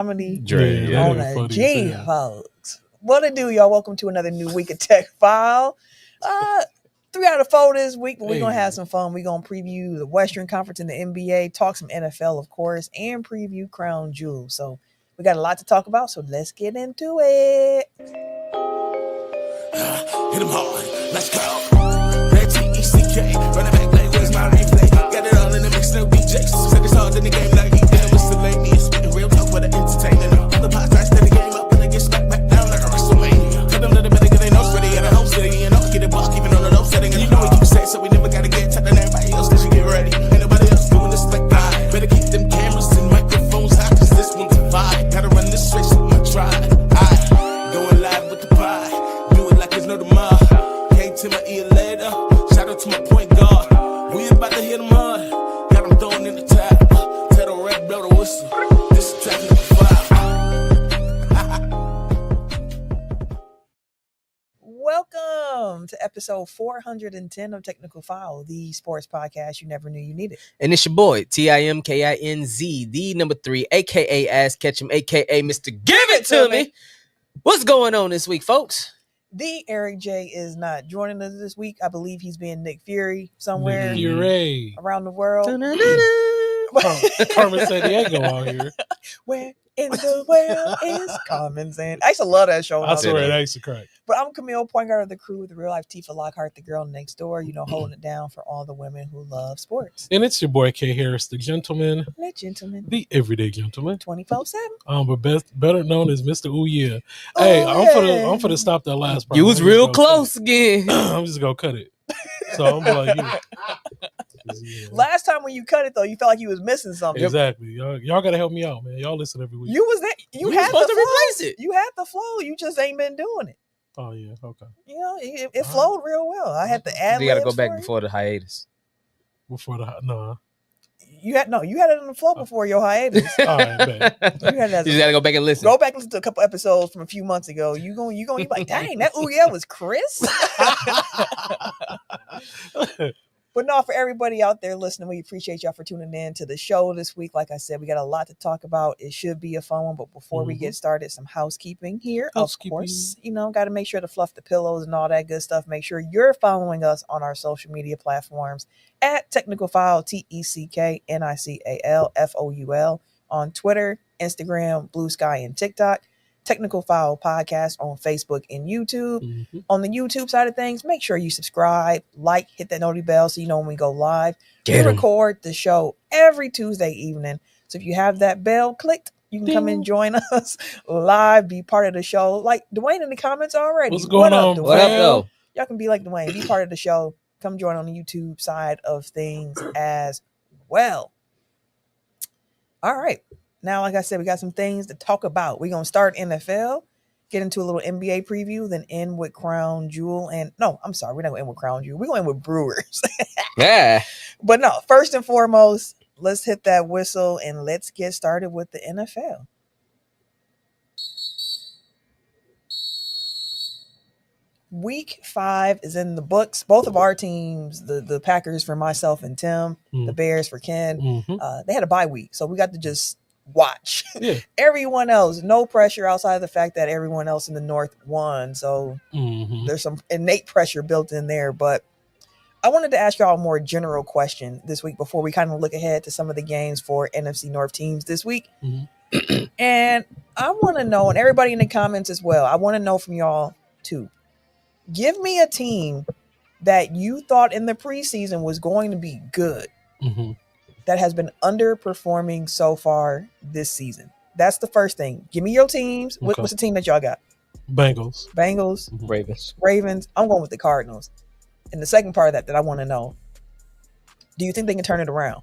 Comedy Yeah, on a G, folks. What it do, y'all? Welcome to another new week of Tech File. 3 out of 4 this week, but we're going to have some fun. We're going to preview the Western Conference in the NBA, talk some NFL, of course, and preview Crown Jewel. So we got a lot to talk about, so let's get into it. Hit him hard, let's go. Red T-E-C-K, running back like where's my replay? Got it all in the mix, no DJs. Said it's hard in the game, like you damn, it's the lady. It's with the real talk for the entertainment. All the podcasts that the game up, and they get stuck back down like a WrestleMania. Tell them that the better get their nose ready, and I hope city, you know, get it block, even on the low setting. And you know what you say, so we never gotta get tight than everybody else, cause you get ready. Ain't nobody else doing this like I. Better keep them cameras and microphones hot, cause this one's a vibe. Gotta run this race with my tribe. I going live with the pie. Do it like it's no tomorrow. Came to my ear later. Shout out to my point guard. We about to hit them hard. Got them throwing in the tap. Tell the red blow the whistle. This is Technical File. Welcome to episode 410 of Technical File, the sports podcast you never knew you needed. And it's your boy, TIMKINZ, the number 3, a.k.a. Ass Ketchum, a.k.a. Mr. Give It To Me. What's going on this week, folks? The Eric J is not joining us this week. I believe he's being Nick Fury somewhere around the world. Carmen Sandiego out here. Where in the world is Carmen Sandiego? I used to love that show. I swear that used to crack. But I'm Camille, point guard of the crew, the real life Tifa Lockhart, the girl next door, holding it down for all the women who love sports. And it's your boy K Harris, the gentleman. That gentleman. The everyday gentleman. 24/7. But better known as Mr. Ooh Yeah. Hey, I'm for to stop that last part. You was real close again. I'm just gonna cut it. So I'm like, Last time when you cut it though, you felt like you was missing something. Exactly. Y'all gotta help me out, man. Y'all listen every week. You was there. You had supposed the to replace it. You had the flow. You just ain't been doing it. Oh yeah, okay. It flowed real well. I had to add. You got to go back before the hiatus. No. You had it on the flow before your hiatus. All right, man. You just got to go back and listen. Go back and listen to a couple episodes from a few months ago. You be like, dang, that ooh yeah was Chris. But no, for everybody out there listening, we appreciate y'all for tuning in to the show this week. Like I said, we got a lot to talk about. It should be a fun one. But before we get started, some housekeeping here. Of course, got to make sure to fluff the pillows and all that good stuff. Make sure you're following us on our social media platforms at Technical File, TECKNICALFOUL on Twitter, Instagram, Blue Sky, and TikTok. Technical File Podcast on Facebook and YouTube. Mm-hmm. On the YouTube side of things, make sure you subscribe, hit that noti bell so you know when we go live. We record the show every Tuesday evening. So if you have that bell clicked, you can come and join us live, be part of the show. Like Dwayne in the comments already. What's going on, Dwayne? What up, though? Y'all can be like Dwayne, be part of the show. Come join on the YouTube side of things as well. All right. Now, like I said, we got some things to talk about. We're going to start NFL, get into a little NBA preview, then end with Crown Jewel. We're not going to end with Crown Jewel. We're going to end with Brewers. Yeah. But no, first and foremost, let's hit that whistle and let's get started with the NFL. Week 5 is in the books. Both of our teams, the Packers for myself and Tim, the Bears for Ken, they had a bye week. So we got to just watch. Yeah. Everyone else, no pressure outside of the fact that everyone else in the North won. So there's some innate pressure built in there. But I wanted to ask y'all a more general question this week before we kind of look ahead to some of the games for NFC North teams this week. And I want to know, and everybody in the comments as well, I want to know from y'all too. Give me a team that you thought in the preseason was going to be good. That has been underperforming so far this season. That's the first thing. Give me your teams. Okay. What's the team that y'all got? Bengals. Ravens. I'm going with the Cardinals. And the second part of that I want to know, do you think they can turn it around?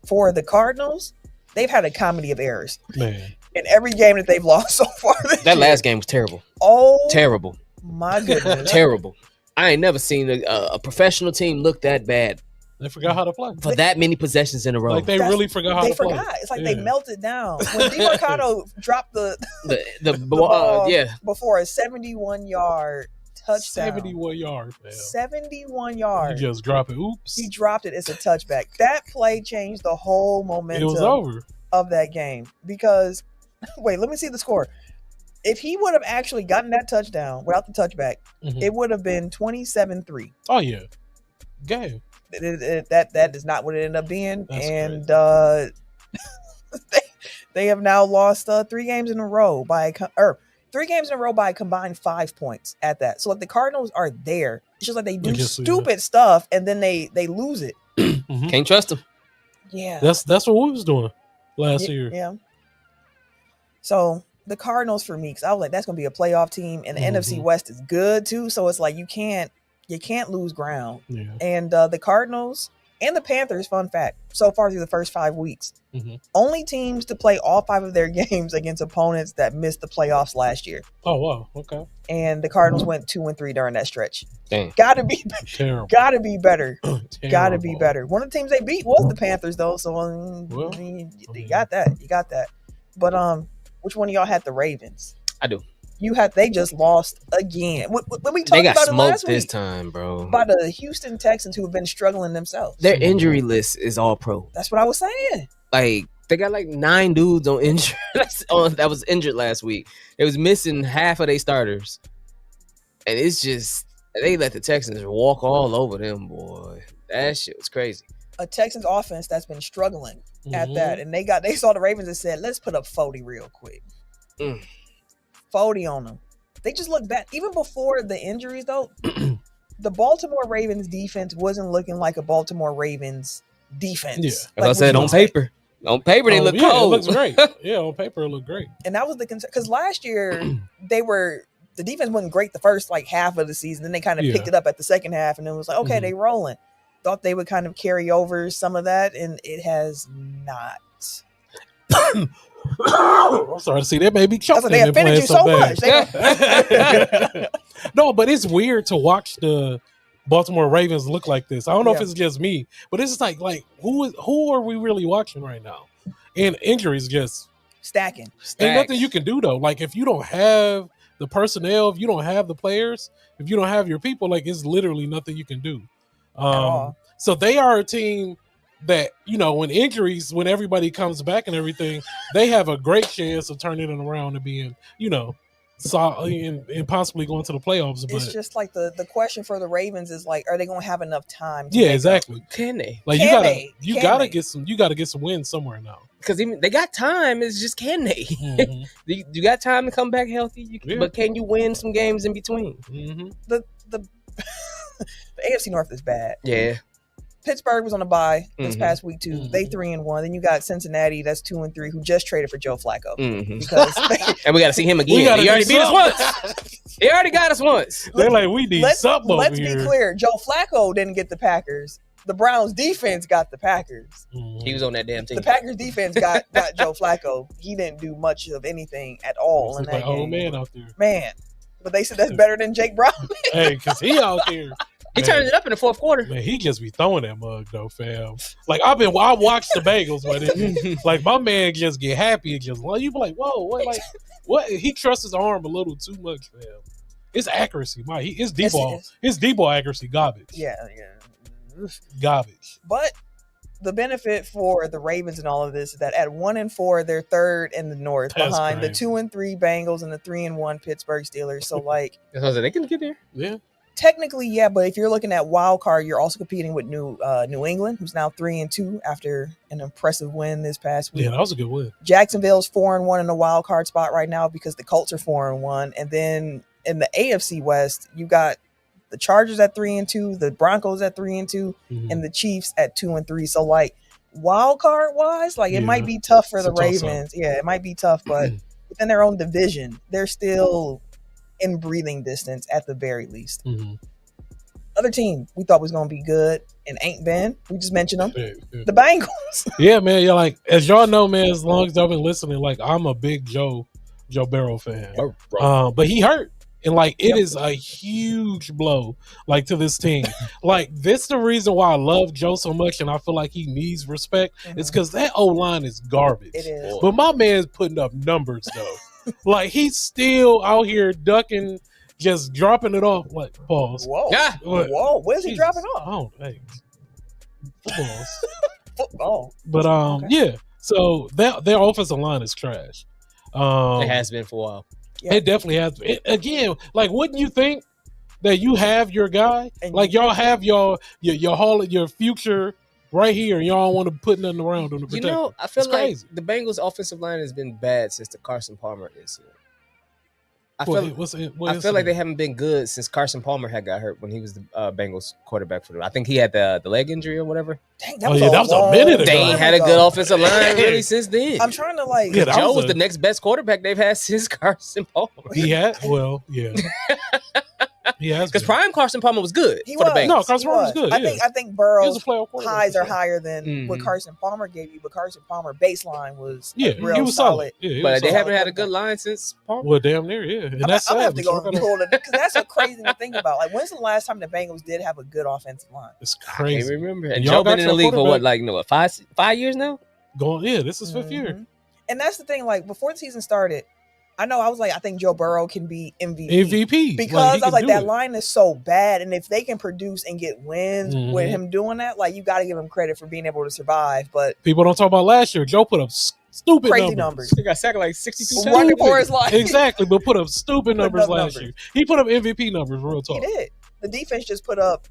For the Cardinals, they've had a comedy of errors. Man. In every game that they've lost so far. That last game was terrible. Oh. Terrible. My goodness. Terrible. I ain't never seen a professional team look that bad. They forgot how to play. For that many possessions in a row. Like they really forgot how to play. They forgot. It's like they melted down. When DeMarcado dropped the ball before a 71-yard touchdown. 71 yards, man. 71 yards. He just dropped it. Oops. He dropped it. It's a touchback. That play changed the whole momentum it was over. of that game because Wait, let me see the score. If he would have actually gotten that touchdown without the touchback, it would have been 27-3. Oh yeah, game. That is not what it ended up being, That's and they have now lost 3 games in a row by 3 games in a row by a combined 5 points at that. So like the Cardinals are there. It's just like they do stupid stuff and then they lose it. Can't trust them. Yeah, that's what we was doing last year. Yeah. So the Cardinals for me, because I was like, that's going to be a playoff team, and the NFC West is good too. So it's like you can't lose ground. Yeah. And the Cardinals and the Panthers, fun fact, so far through the first 5 weeks, only teams to play all 5 of their games against opponents that missed the playoffs last year. Oh wow, okay. And the Cardinals went 2-3 during that stretch. Dang. Gotta be terrible. Gotta be better. Gotta be better. One of the teams they beat was the Panthers, though. So you got that. You got that. But which one of y'all had the Ravens? I do. They just lost again. When we talked They got about it smoked last this week, time, bro. by the Houston Texans, who have been struggling themselves. Their injury list is all pro. That's what I was saying. Like they got like 9 dudes on injury that was injured last week. It was missing half of their starters, and it's just they let the Texans walk all over them, boy. That shit was crazy. A Texans offense that's been struggling at that, and they saw the Ravens and said, "Let's put up 40 real quick." 40 on them. They just look bad. Even before the injuries, though, the Baltimore Ravens defense wasn't looking like a Baltimore Ravens defense. Yeah, as like I said, on paper. On paper, they look cold. It looks great. Yeah, on paper, it looked great. And that was the concern. Because last year, the defense wasn't great the first like half of the season. Then they kind of picked it up at the second half. And it was like, okay, they rolling. Thought they would kind of carry over some of that. And it has not. I'm sorry to see that baby choking. They offended you so much. No, but it's weird to watch the Baltimore Ravens look like this. I don't know if it's just me, but it's just like who are we really watching right now? And injuries just stacking. Ain't nothing you can do though. Like if you don't have the personnel, if you don't have the players, if you don't have your people, like it's literally nothing you can do. So they are a team that, when everybody comes back and everything, they have a great chance of turning it around and being, and possibly going to the playoffs. But it's just like the question for the Ravens is like, are they going to have enough time? Exactly. Can they? Like you gotta get some wins somewhere now. Because they got time. It's just can they? You got time to come back healthy, but can you win some games in between? The AFC North is bad. Yeah. Pittsburgh was on a bye this past week too. They 3-1. Then you got Cincinnati, that's 2-3, who just traded for Joe Flacco. And we got to see him again. He already beat us once. He already got us once. They're like, we need something over Let's here. be clear. Joe Flacco didn't get the Packers. The Browns defense got the Packers. He was on that damn team. The Packers defense got Joe Flacco. He didn't do much of anything at all in that game. Old man out there. Man. But they said that's better than Jake Brown. Hey, because he out there. He turned it up in the fourth quarter. Man, he just be throwing that mug though, fam. Like I watched the Bengals, but like my man just get happy and just you be like, whoa, what? Like what? He trusts his arm a little too much, fam. It's accuracy, his deep ball, his deep ball accuracy, garbage. Yeah, garbage. But the benefit for the Ravens and all of this is that at 1-4, they're third in the North behind the 2-3 Bengals and the 3-1 Pittsburgh Steelers. So like, they can get there. Yeah. Technically, yeah, but if you're looking at wild card, you're also competing with New England, who's now 3-2 after an impressive win this past week. Yeah, that was a good win. Jacksonville's 4-1 in the wild card spot right now because the Colts are 4-1, and then in the AFC West, you got the Chargers at 3-2, the Broncos at 3-2, and the Chiefs at 2-3. So like wild card wise, like it might be tough for the Ravens. Yeah, it might be tough, but within their own division, they're still in breathing distance at the very least. Other team we thought was going to be good and ain't been. We just mentioned them. The Bengals. Yeah, man. Yeah, like as y'all know, man. As long as y'all been listening, like I'm a big Joe Burrow fan. But he hurt, and like it is a huge blow, like to this team. Like this, the reason why I love Joe so much, and I feel like he needs respect. It's because that O-line is garbage. It is. But my man's putting up numbers though. Like he's still out here ducking, just dropping it off. Like pause. Whoa, whoa! What is he dropping off? Oh, hey, footballs. Football. But yeah. So their offensive line is trash. It has been for a while. Yeah. It definitely has. Again, like, wouldn't you think that you have your guy? And like, y'all have your future right here, and y'all don't want to put nothing around him to protect him. I feel it's like crazy. The Bengals' offensive line has been bad since the Carson Palmer incident. I feel like they haven't been good since Carson Palmer had got hurt when he was the Bengals quarterback for them. I think he had the leg injury or whatever. Dang, that was a minute ago. They ain't had a good offensive line really since then. I'm trying to like. Yeah, Joe was the next best quarterback they've had since Carson Palmer. He had, well, yeah. Because prime Carson Palmer was good for the Bengals. No, Carson Palmer was good. I think Burrow's highs are higher than what Carson Palmer gave you, but Carson Palmer baseline was real solid. But they haven't had a good line since Palmer. Well, damn near, yeah. And that's I'm gonna have to go and pull it because that's a crazy to think about. Like, when's the last time the Bengals did have a good offensive line? It's crazy. I can't remember. And Joe been in the league for what, 5 years now? This is fifth year. And that's the thing. Like, before the season started, I know I was like, I think Joe Burrow can be MVP because I was like, that line is so bad, and if they can produce and get wins with him doing that, like, you got to give him credit for being able to survive. But people don't talk about last year. Joe put up stupid crazy numbers. He got sacked like 62 times. Running for his life. Exactly, but put up stupid numbers last year. He put up MVP numbers. Real talk. He did. The defense just put up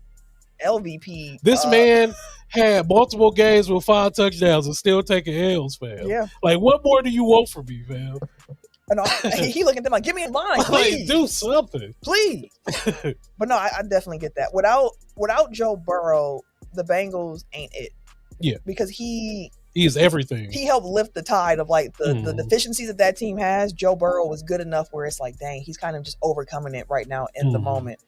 LVP. This man had multiple games with 5 touchdowns and still taking L's, fam. Yeah. Like, what more do you want from me, fam? And he looking at them like, give me a line, please. Like, do something, please. But no, I definitely get that. Without Joe Burrow, the Bengals ain't it. Yeah, because he is everything. He helped lift the tide of like the deficiencies that team has. Joe Burrow was good enough where it's like, dang, he's kind of just overcoming it right now in the moment.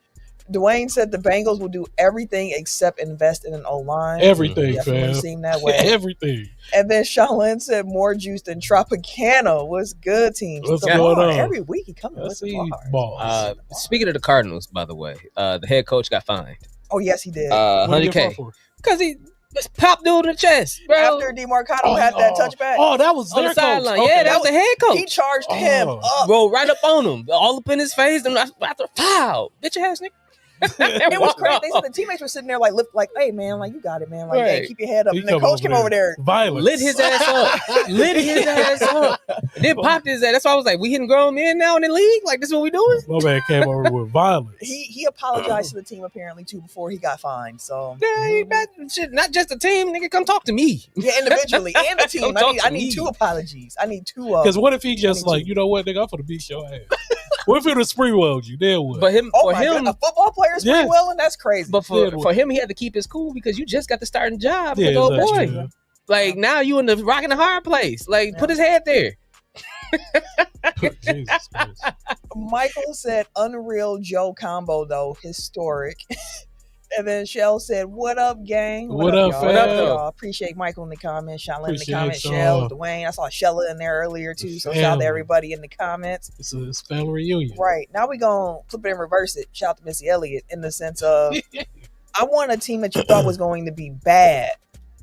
Dwayne said the Bengals will do everything except invest in an O-line. Everything, fam. Seemed that way. Everything. And then Shalyn said more juice than Tropicana was good teams. What's going on? Every week he coming with the bars. Speaking of the Cardinals, by the way, the head coach got fined. Oh, yes, he did. $100K. Because he popped dude in the chest, bro. After DeMarcado had that touchback. Oh, that was their on the sideline. Okay. Yeah, that was the head coach. He charged him up. Bro, right up on him. All up in his face. And after foul. Get your ass, nigga. It was crazy. They said the teammates were sitting there like, hey man, like, you got it, man. Like, hey, keep your head up. And the coach came over there, lit his ass up, then popped his ass. That's why I was like, we hitting grown men now in the league. Like, this is what we doing. My man came over with violence. He apologized to the team apparently too before he got fined. So yeah, not just the team, nigga. Come talk to me. Yeah, individually and the team. I need 2 apologies. I need 2. Because what if he just like, you know what, nigga, I'm gonna beat your ass. What if it was Spreewelled you? Then what? But him, God, a football player Spreewelling? That's crazy. But for him, he had to keep his cool because you just got the starting job with old boy. True. Like, now you in the rock and the hard place. Like, put his head there. Jesus Christ. Michael said unreal Joe combo though, historic. And then Shell said, what up, gang? What up, y'all? What up, y'all? Appreciate Michael in the comments, Shell in the comments, Shell, Dwayne. I saw Shella in there earlier too, so shout out to everybody in the comments. It's a family reunion. Right. Now we're going to flip it and reverse it. Shout out to Missy Elliott in the sense of, I want a team that you thought was going to be bad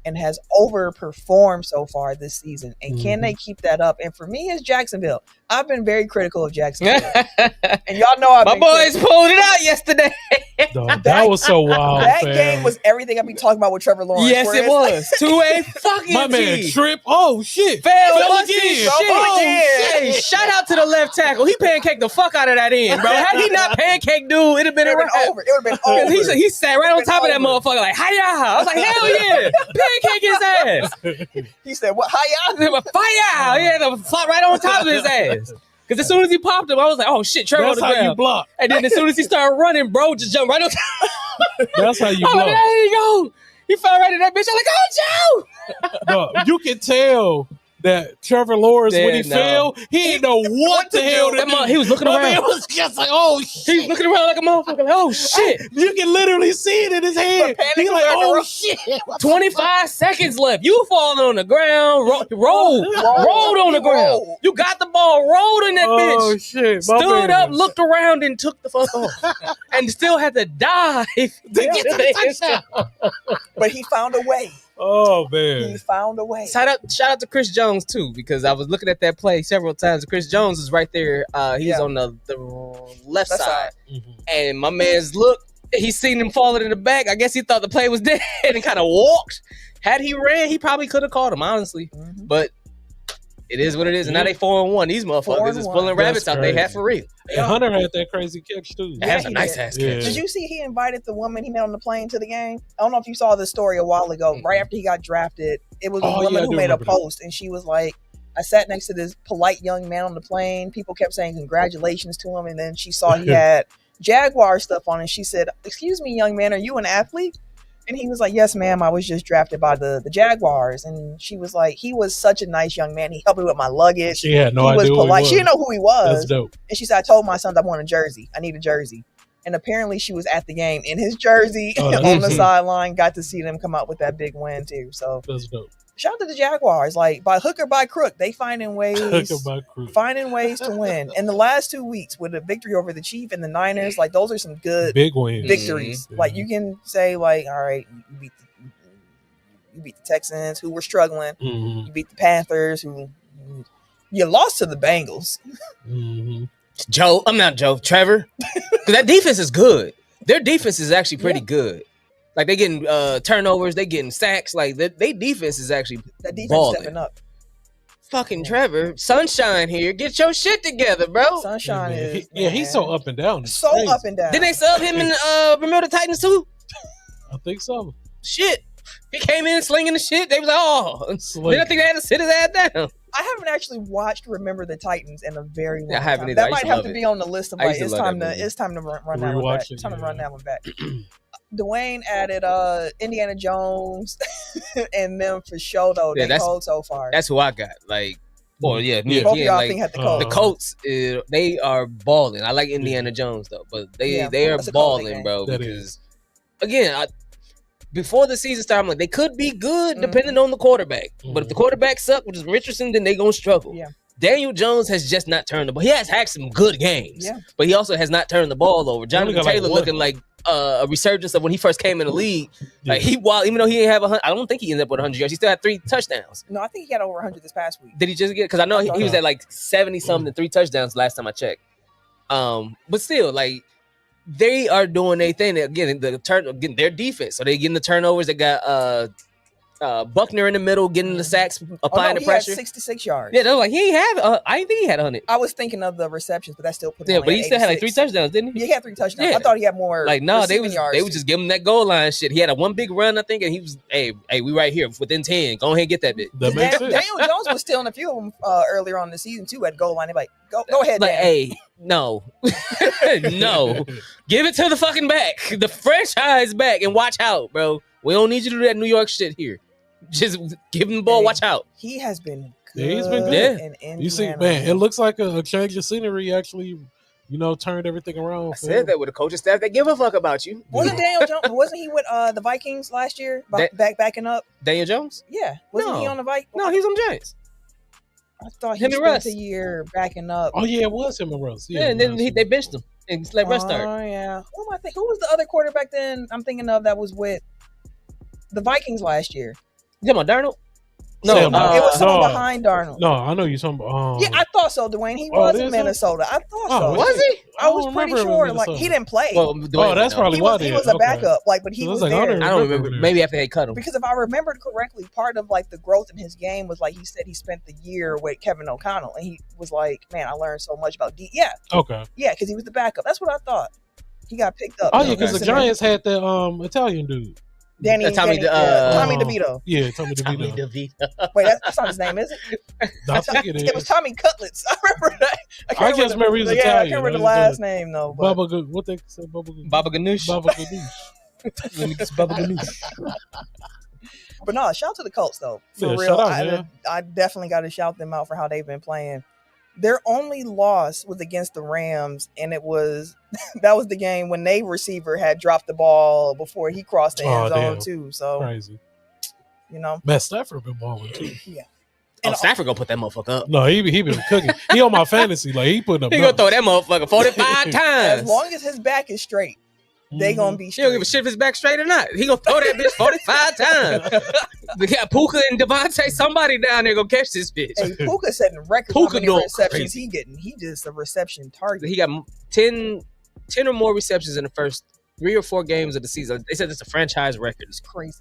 and has overperformed so far this season. And can they keep that up? And for me, it's Jacksonville. I've been very critical of Jacksonville. And y'all know my boys pulled it out yesterday. That was so wild. That game was everything I be talking about with Trevor Lawrence. Yes, it was. To a fucking my man trip. Oh shit. Fell again. Hey, shout out to the left tackle. He pancaked the fuck out of that end, bro. Had he not pancaked dude, it'd have been over. It would have been over. He sat right on top of that motherfucker like, hiya. I was like, hell yeah. Pancake his ass. He said, what, hiya? Fire. He had to flop right on top of his ass. Because as soon as he popped him, I was like, oh shit, Trevor on the ground. That's how you block. And then as soon as he started running, bro just jumped right on top. That's how you block. Like, there you go. He fell right in that bitch. I'm like, oh, Joe. No, you can tell that Trevor Lawrence, when he fell, he didn't know what the hell to do. He was looking around. It was just like, oh shit. He was looking around like a motherfucker. Like, oh shit. You can literally see it in his head. He's like, oh shit. 25 seconds left. You falling on the ground. Rolled on the ground. You got the ball, rolled in that bitch. Oh shit. Stood up, looked around, and took the fuck off. And still had to dive to get to the touchdown. But he found a way. Oh man, he found a way. Shout out to Chris Jones too, because I was looking at that play several times. Chris Jones is right there. He's on the left side, and my man's he seen him falling in the back. I guess he thought the play was dead and kind of walked. Had he ran, he probably could have caught him, honestly. But It is what it is. And now they 4-1. These motherfuckers is pulling rabbits out they hat for real. And Hunter had that crazy catch too. That was a nice ass catch. Did you see he invited the woman he met on the plane to the game? I don't know if you saw this story a while ago. Right after he got drafted, it was a woman who made a post, and she was like, I sat next to this polite young man on the plane. People kept saying congratulations to him, and then she saw he had Jaguar stuff on, and she said, "Excuse me, young man, are you an athlete?" And he was like, "Yes, ma'am, I was just drafted by the Jaguars." And she was like, "He was such a nice young man. He helped me with my luggage. She had no idea was polite. who he was. She didn't know who he was." That's dope. And she said, "I told my sons I want a jersey. I need a jersey." And apparently she was at the game in his jersey on the sideline. Got to see them come out with that big win too. So that's dope. Shout out to the Jaguars. Like, by hook or by crook, they finding ways to win. In the last 2 weeks, with a victory over the Chiefs and the Niners, like, those are some good big wins, victories. Mm-hmm. Like, you can say, like, all right, you beat the Texans, who were struggling. Mm-hmm. You beat the Panthers, who you lost to the Bengals. Mm-hmm. Trevor. Because that defense is good. Their defense is actually pretty good. Like, they getting turnovers, they getting sacks. Like, their defense is actually that defense balling. Stepping up. Fucking Trevor, Sunshine here. Get your shit together, bro. Sunshine is he's so up and down. So crazy. Up and down. Didn't they sub him in Bermuda Titans too? I think so. Shit. He came in slinging the shit. They was like, oh. Then I think they had to sit his ass down. I haven't actually watched Remember the Titans in a very long time. Either. That might have to be on the list of like it's time to run that one back. It's time to run that one back. Dwayne added Indiana Jones and them for show though. They cold so far. That's who I got. Like, well, yeah, me both y'all think had the Colts. The Colts, they are balling. I like Indiana Jones though, but they are balling, bro. Because again, before the season started, I'm like, they could be good depending on the quarterback. But if the quarterback suck, which is Richardson, then they gonna struggle. Yeah. Daniel Jones has just not turned the ball. He has had some good games, but he also has not turned the ball over. Jonathan Taylor looking like a resurgence of when he first came in the league. Like even though he didn't have 100, I don't think he ended up with 100 yards. He still had 3 touchdowns. No, I think he had over 100 this past week. Did he just get? Because I know he was at like 70 something, 3 touchdowns last time I checked. But still, like they are doing their thing. Again, their defense. So they getting the turnovers. They got Buckner in the middle, getting the sacks, applying the pressure. He had 66 yards. Yeah, they were like, he ain't have. I didn't think he had 100. I was thinking of the receptions, but that still put him on but he still had like 3 touchdowns, didn't he? Yeah, he had 3 touchdowns. Yeah. I thought he had more. Like, no, they was just giving him that goal line shit. He had a one big run, I think, and he was, hey, we right here within 10. Go ahead and get that bit. Daniel Jones was stealing a few of them earlier on in the season too at goal line. They're like, go ahead, like, Dan. Hey, no, no, give it to the fucking back, the franchise back, and watch out, bro. We don't need you to do that New York shit here. Just give him the ball. Watch out. He has been good. Yeah, he's been good. You see, man, it looks like a change of scenery actually, turned everything around. I said that with a coaching staff that give a fuck about you. Wasn't Daniel Jones? Wasn't he with the Vikings last year? Backing up. Daniel Jones? Yeah. Wasn't he on the Vikings? No, he was on Giants. I thought he spent a year backing up. Oh yeah, it was him and Russ. Yeah, and then they benched him and let Russ start. Oh yeah. Who am I thinking? Who was the other quarterback then? I'm thinking of that was with the Vikings last year. You talking about Darnold? No, it was someone behind Darnold. No, I know you're talking about. Yeah, I thought so, Dwayne. He was in Minnesota. I thought so. Was he? I was pretty sure. Like he didn't play. Well, that's probably why he was a backup. Like, but he was there. I don't remember. Maybe after they cut him. Because if I remembered correctly, part of like the growth in his game was like he said he spent the year with Kevin O'Connell, and he was like, "Man, I learned so much about D." Yeah. Okay. Yeah, because he was the backup. That's what I thought. He got picked up. Oh yeah, because the Giants had the Italian dude. Tommy DeVito. Yeah, Tommy DeVito. Wait, that's not his name, is it? I think it is. It was Tommy Cutlets. I remember that. I just remember he was Italian. I can't remember the last name though. Baba, what they say? Baba Ganoush. Baba Ganoush. Baba Ganoush. But no, shout out to the Colts though. For real, I definitely got to shout them out for how they've been playing. Their only loss was against the Rams, and it was that was the game when their receiver had dropped the ball before he crossed the end zone too. So crazy, Matt Stafford been balling too. Yeah, Stafford gonna put that motherfucker up. No, he been cooking. He on my fantasy, like he putting up. He gonna throw that motherfucker 45 times. As long as his back is straight, they gonna be straight. He don't give a shit if his back straight or not. He gonna throw that bitch 45 times. We got Puka and Devontae. Somebody down there gonna catch this bitch. Hey, Puka setting records. How many receptions he getting? He just a reception target. He got 10 or more receptions in the first 3 or 4 games of the season. They said it's a franchise record. It's crazy.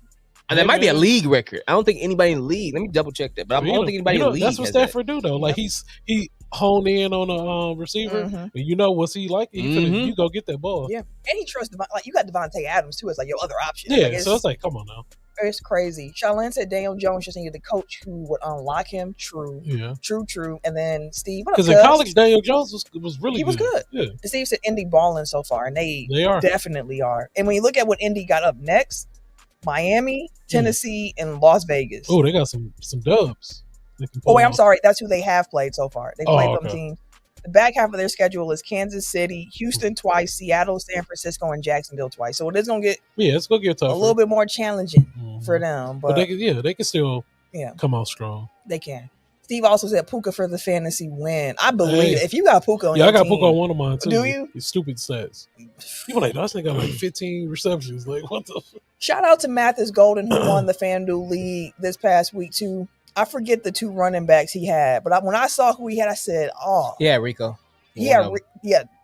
And that might be a league record. I don't think anybody in the league. Let me double check that. But I don't think anybody in the league. That's what Stafford do though. Like he honed in on a receiver, and once he like it, you go get that ball. Yeah, and he trusts like you got Devontae Adams too as like your other option. Yeah, so it's like, come on now. It's crazy. Charlene said Daniel Jones just needed the coach who would unlock him. True. Yeah. True. And then Steve, because in college Daniel Jones was really he was good. Yeah. And Steve said Indy balling so far, and they are. Definitely are. And when you look at what Indy got up next, Miami, Tennessee, and Las Vegas. Oh, they got some dubs. Oh wait, I'm sorry. That's who they have played so far. They played them teams. The back half of their schedule is Kansas City, Houston twice, Seattle, San Francisco, and Jacksonville twice. So it is going to get it's going to get tougher. A little bit more challenging for them. But they can still come out strong. They can. Steve also said Puka for the fantasy win. I believe it. If you got Puka on your I got team, Puka on one of mine too. Do you? These stupid stats. People like, that got like 15 receptions. Like, what the? Shout out to Mathis Golden who won the FanDuel League this past week too. I forget the 2 running backs he had, but when I saw who he had, I said, "Oh, yeah, Rico." Yeah,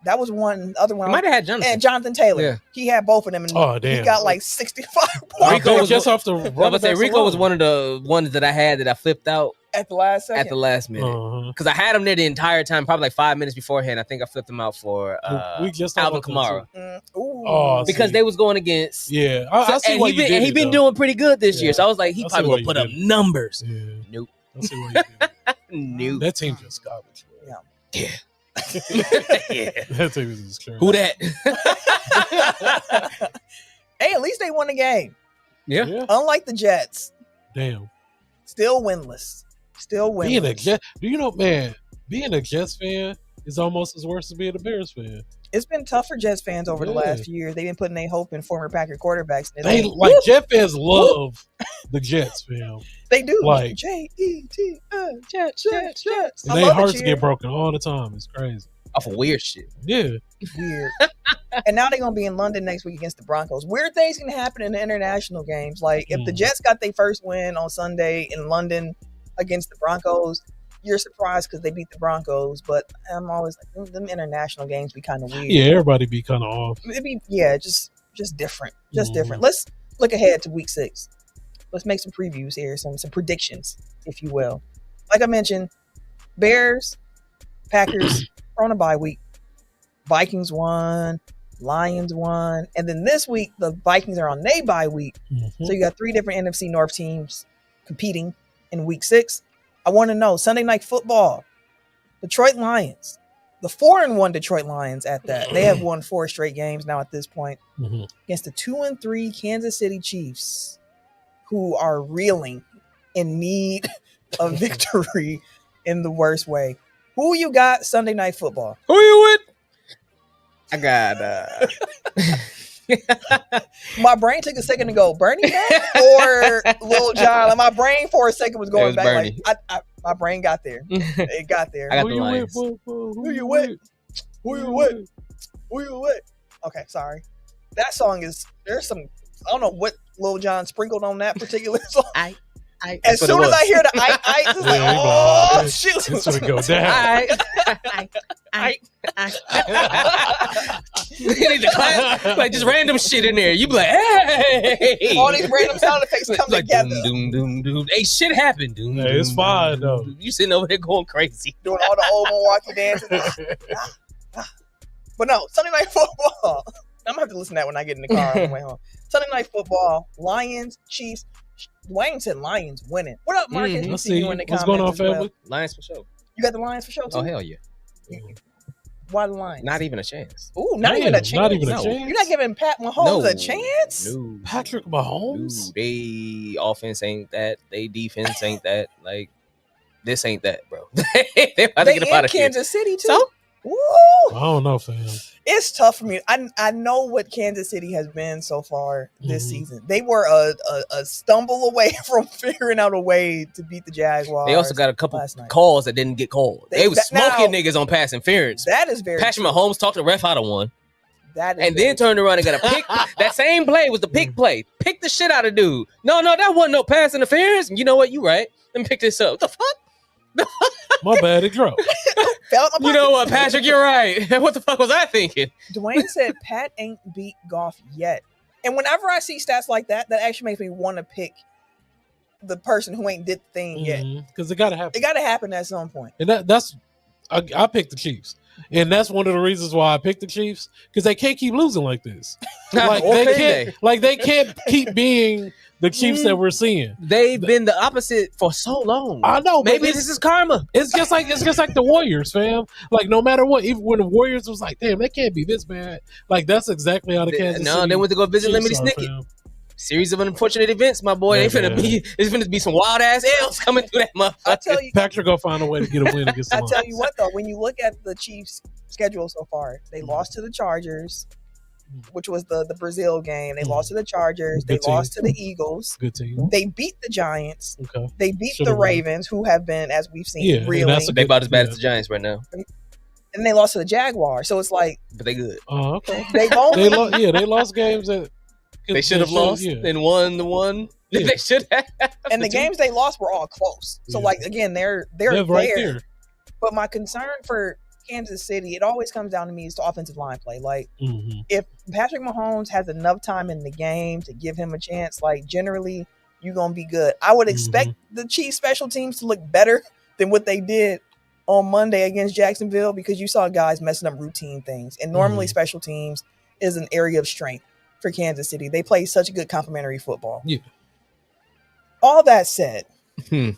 that was one. Other one, he might have had Jonathan. And Jonathan Taylor. Yeah. He had both of them, and he got like 65 points. Rico was just off the. I would say Rico was one of the ones that I had that I flipped out at the last second. At the last minute, because I had him there the entire time, probably like 5 minutes beforehand. I think I flipped him out for Alvin Kamara. Because they was going against. Yeah, I see why you did it. He been doing pretty good this year, so I was like, he probably will put up numbers. Yeah. Nope. I see why you did it. Nope. That team just garbage. Yeah. That team is just terrible. Who that? Hey, at least they won the game. Yeah. Unlike the Jets. Damn. Still winless. Being a Jet, being a Jets fan is almost as worse as being a Bears fan. It's been tough for Jets fans over the last few years. They've been putting their hope in former Packer quarterbacks. Jet fans love the Jets, fam. They do. Like Jets. And their hearts get broken all the time. It's crazy. Off of weird shit. Yeah. Weird. And now they're going to be in London next week against the Broncos. Weird things can happen in the international games. Like if the Jets got their first win on Sunday in London against the Broncos, you're surprised because they beat the Broncos, but I'm always like, them international games be kind of weird. Yeah, everybody be kind of off. It'd be, just different. Just different. Let's look ahead to week 6. Let's make some previews here, some predictions, if you will. Like I mentioned, Bears, Packers are on a bye week. Vikings won, Lions won, and then this week the Vikings are on their bye week. So you got 3 different NFC North teams competing in week 6. I want to know, Sunday Night Football, Detroit Lions, the 4-1 Detroit Lions at that. They have won 4 straight games now at this point against the 2-3 Kansas City Chiefs, who are reeling in need of victory in the worst way. Who you got Sunday Night Football? Who you with? I got my brain took a second to go Bernie Mac or Lil Jon. Like my brain for a second was going back. Bernie. Like my brain got there. It got there. I got the Lions. Who you with? Who you with? Who you with? Okay, sorry. That song there's some, I don't know what Lil Jon sprinkled on that particular song. As soon as I hear the it's like, oh, shoot. It's going to go down. You need to clap, like just random shit in there. You be like, hey. All these random sound effects come like, together. Doom, doom, doom, doom. Hey, shit happened, dude. Hey, it's fine, though. You sitting over there going crazy. Doing all the old Milwaukee dances. But no, Sunday Night Football. I'm going to have to listen to that when I get in the car on the way home. Sunday Night Football, Lions, Chiefs. Dwayne said Lions winning. What up, Marcus? Let's see. What's going on, family? Lions for sure. You got the Lions for sure, too? Oh, hell yeah. Why the Lions? Not even a chance. Ooh, not even a chance. Not even a chance. You're not giving Pat Mahomes a chance? No. Patrick Mahomes? No. They offense ain't that. They defense ain't that. Like, this ain't that, bro. They about to get up out of Kansas City, too. So? Woo! I don't know, fam. It's tough for me. I know what Kansas City has been so far this season. They were a stumble away from figuring out a way to beat the Jaguars. They also got a couple calls that didn't get called. They was smoking niggas on pass interference. That is very Patrick Mahomes talked the ref out of one. That is and then turned around and got a pick. That same play was the pick play. Pick the shit out of dude. No, that wasn't no pass interference. You know what? You right. Let me pick this up. What the fuck? My bad, it dropped. You know what, Patrick? You're right. What the fuck was I thinking? Dwayne said Pat ain't beat Goff yet. And whenever I see stats like that, that actually makes me want to pick the person who ain't did the thing yet. Because it got to happen. It got to happen at some point. And I picked the Chiefs. And that's one of the reasons why I picked the Chiefs, because they can't keep losing like this. They can't keep being the Chiefs that we're seeing. They've been the opposite for so long. I know. Maybe this is karma. It's just like the Warriors, fam. Like no matter what, even when the Warriors was like, damn, they can't be this bad. Like that's exactly how the Kansas City they went to go visit Chiefs Lemony Snicket. Series of unfortunate events, my boy. It's finna be some wild ass L's coming through that motherfucker. I tell you, Patrick gonna find a way to get a win against the I tell you what though, when you look at the Chiefs' schedule so far, they lost to the Chargers, which was the Brazil game. They lost to the Chargers. They lost to the Eagles. Good team. They beat the Giants. Okay. They beat the Ravens, who have been, as we've seen, reeling. They about as bad as the Giants right now. And they lost to the Jaguars. So it's like, but they good. Oh, okay. They lost games that they should have lost and won the one. Yeah. They should have. And the games they lost were all close. So like again, they're right there. But my concern for Kansas City, it always comes down to me is the offensive line play. Like if Patrick Mahomes has enough time in the game to give him a chance, like generally you're gonna be good. I would expect the Chiefs special teams to look better than what they did on Monday against Jacksonville, because you saw guys messing up routine things. And normally special teams is an area of strength for Kansas City. They play such good complementary football. Yeah. All that said, I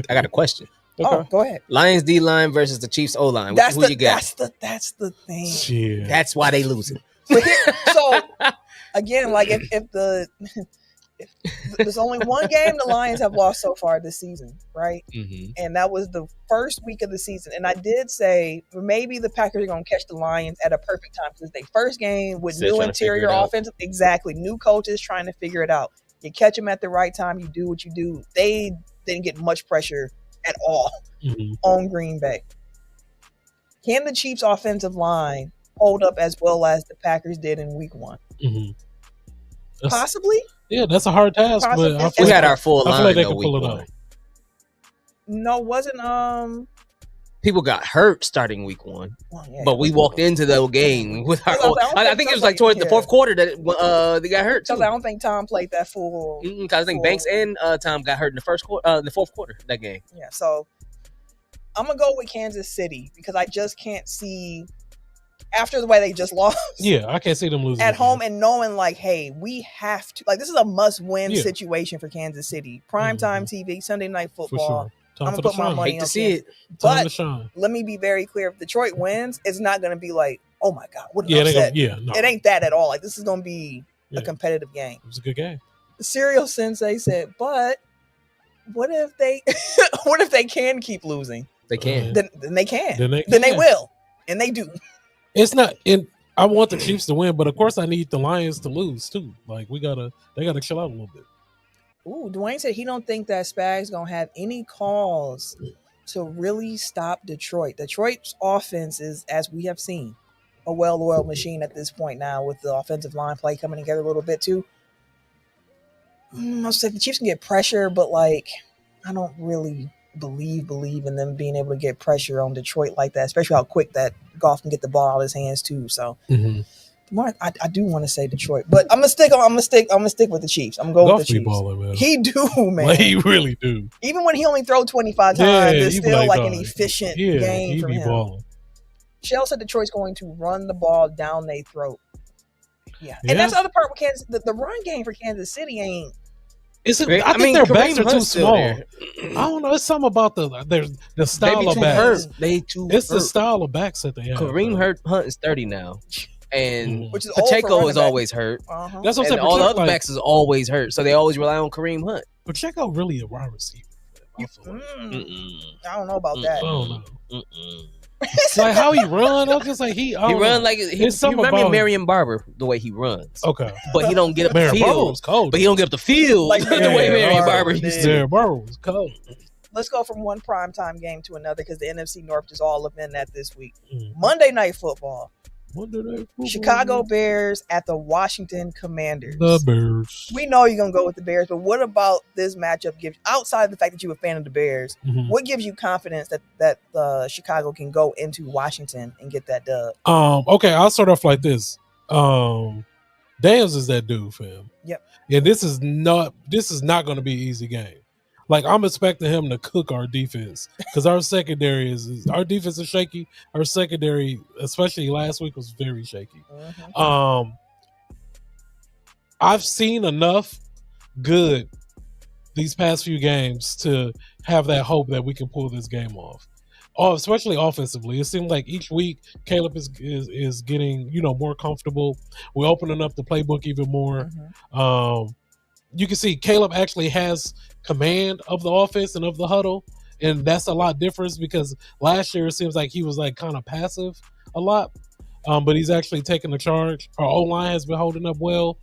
got a question. Okay. Oh, go ahead. Lions D line versus the Chiefs O line. Who you got? That's the thing. Yeah. That's why they losing. So again, like if there's only one game the Lions have lost so far this season, right? And that was the first week of the season. And I did say maybe the Packers are going to catch the Lions at a perfect time, because their first game with new interior offensive, exactly, new coaches trying to figure it out. You catch them at the right time, you do what you do. They didn't get much pressure at all on Green Bay. Can the Chiefs' offensive line hold up as well as the Packers did in week 1? Possibly. Yeah, that's a hard task. Possibly. But we had our full line. I feel like they can pull it off. No, wasn't people got hurt starting week 1, but we walked into the game with our. I think it was like towards the fourth quarter that they got hurt. Because I don't think Tom played that full. Because I think Banks and Tom got hurt in the fourth quarter of that game. Yeah, so I'm gonna go with Kansas City, because I just can't see, after the way they just lost. Yeah, I can't see them losing at home, and knowing like, hey, we have to, like, this is a must-win situation for Kansas City. Primetime TV, Sunday Night Football. For sure. I'm gonna put my money on Kansas. But let me be very clear: if Detroit wins, it's not gonna be like, oh my god, what an upset. It ain't that at all. Like, this is gonna be a competitive game. It was a good game. Serial Sensei said, but what if they can keep losing? They can. Then they can. Then they will, and they do. It's not. I want the Chiefs to win, but of course I need the Lions to lose too. Like they gotta chill out a little bit. Ooh, Dwayne said he don't think that Spags gonna have any calls to really stop Detroit. Detroit's offense is, as we have seen, a well-oiled machine at this point now, with the offensive line play coming together a little bit too. I'll say the Chiefs can get pressure, but like, I don't really believe in them being able to get pressure on Detroit like that, especially how quick that Goff can get the ball out of his hands too. So I do want to say Detroit, but I'm gonna stick with the Chiefs. I'm gonna go with the Chiefs. Balling, man. He do, man. Like, he really do. Even when he only throw 25 times, it's still like an efficient game for him. Balling. Shell said Detroit's going to run the ball down their throat. Yeah. And that's the other part with Kansas. The run game for Kansas City ain't. I think their backs are too small. I don't know. It's something about the style of backs. It's the style of backs that they have. Kareem Hunt is 30 now. And which is Pacheco is always hurt. That's what I'm saying. All the other backs is always hurt. So they always rely on Kareem Hunt. Pacheco really a wide receiver. I don't know about that. I don't know. Like how he run, I'm just like he run like he remind me of Marion Barber the way he runs. Okay, but he don't get up the field. Cold. But he don't get up the field like the way Marion Barber used to. Marion Barber was cold. Let's go from one primetime game to another, because the NFC North is all up in that this week. Monday Night Football. Chicago Bears at the Washington Commanders. The Bears. We know you're going to go with the Bears, but what about this matchup gives, outside of the fact that you're a fan of the Bears, what gives you confidence that Chicago can go into Washington and get that dub? Okay, I'll start off like this. Daniels is that dude, fam. Yep. And this is not going to be an easy game. Like, I'm expecting him to cook our defense because our secondary our defense is shaky. Our secondary, especially last week, was very shaky. Mm-hmm. I've seen enough good these past few games to have that hope that we can pull this game off. Especially offensively. It seems like each week Caleb is getting, more comfortable. We're opening up the playbook even more. Mm-hmm. You can see Caleb actually has command of the offense and of the huddle, and that's a lot different because last year it seems like he was like kind of passive a lot, but he's actually taking the charge. Our O-line has been holding up well.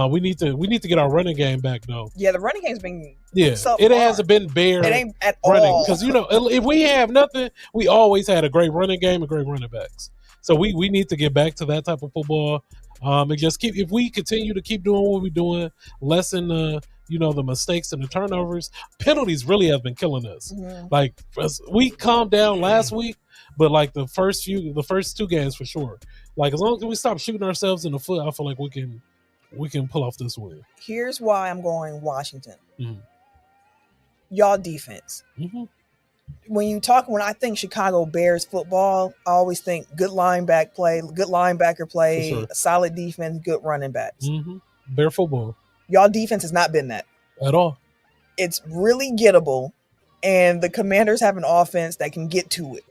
We need to get our running game back though. Yeah, the running game's been it hasn't been bare. It ain't at running all because if we have nothing, we always had a great running game and great running backs. So we need to get back to that type of football. And just if we continue to keep doing what we're doing, lessen the mistakes and the turnovers. Penalties really have been killing us. Mm-hmm. Like we calmed down last week, but like the first 2 games for sure. Like as long as we stop shooting ourselves in the foot, I feel like we can pull off this win. Here's why I'm going Washington. Mm-hmm. Y'all defense. Mm-hmm. When I think Chicago Bears football, I always think good linebacker play, sure. solid defense, good running backs. Mm-hmm. Bear football. Y'all defense has not been that at all. It's really gettable, and the Commanders have an offense that can get to it.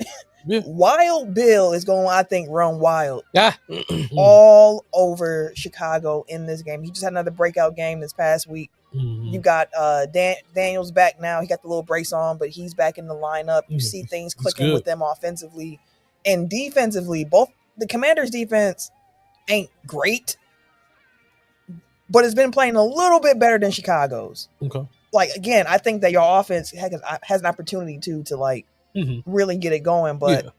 Yeah. Wild Bill is going, I think, run wild Mm-hmm. all over Chicago in this game. He just had another breakout game this past week. Mm-hmm. You got Daniels back now. He got the little brace on, but he's back in the lineup. You see things clicking with them offensively and defensively. Both the Commanders' defense ain't great, but it's been playing a little bit better than Chicago's. Okay. Like, again, I think that your offense has an opportunity to really get it going. But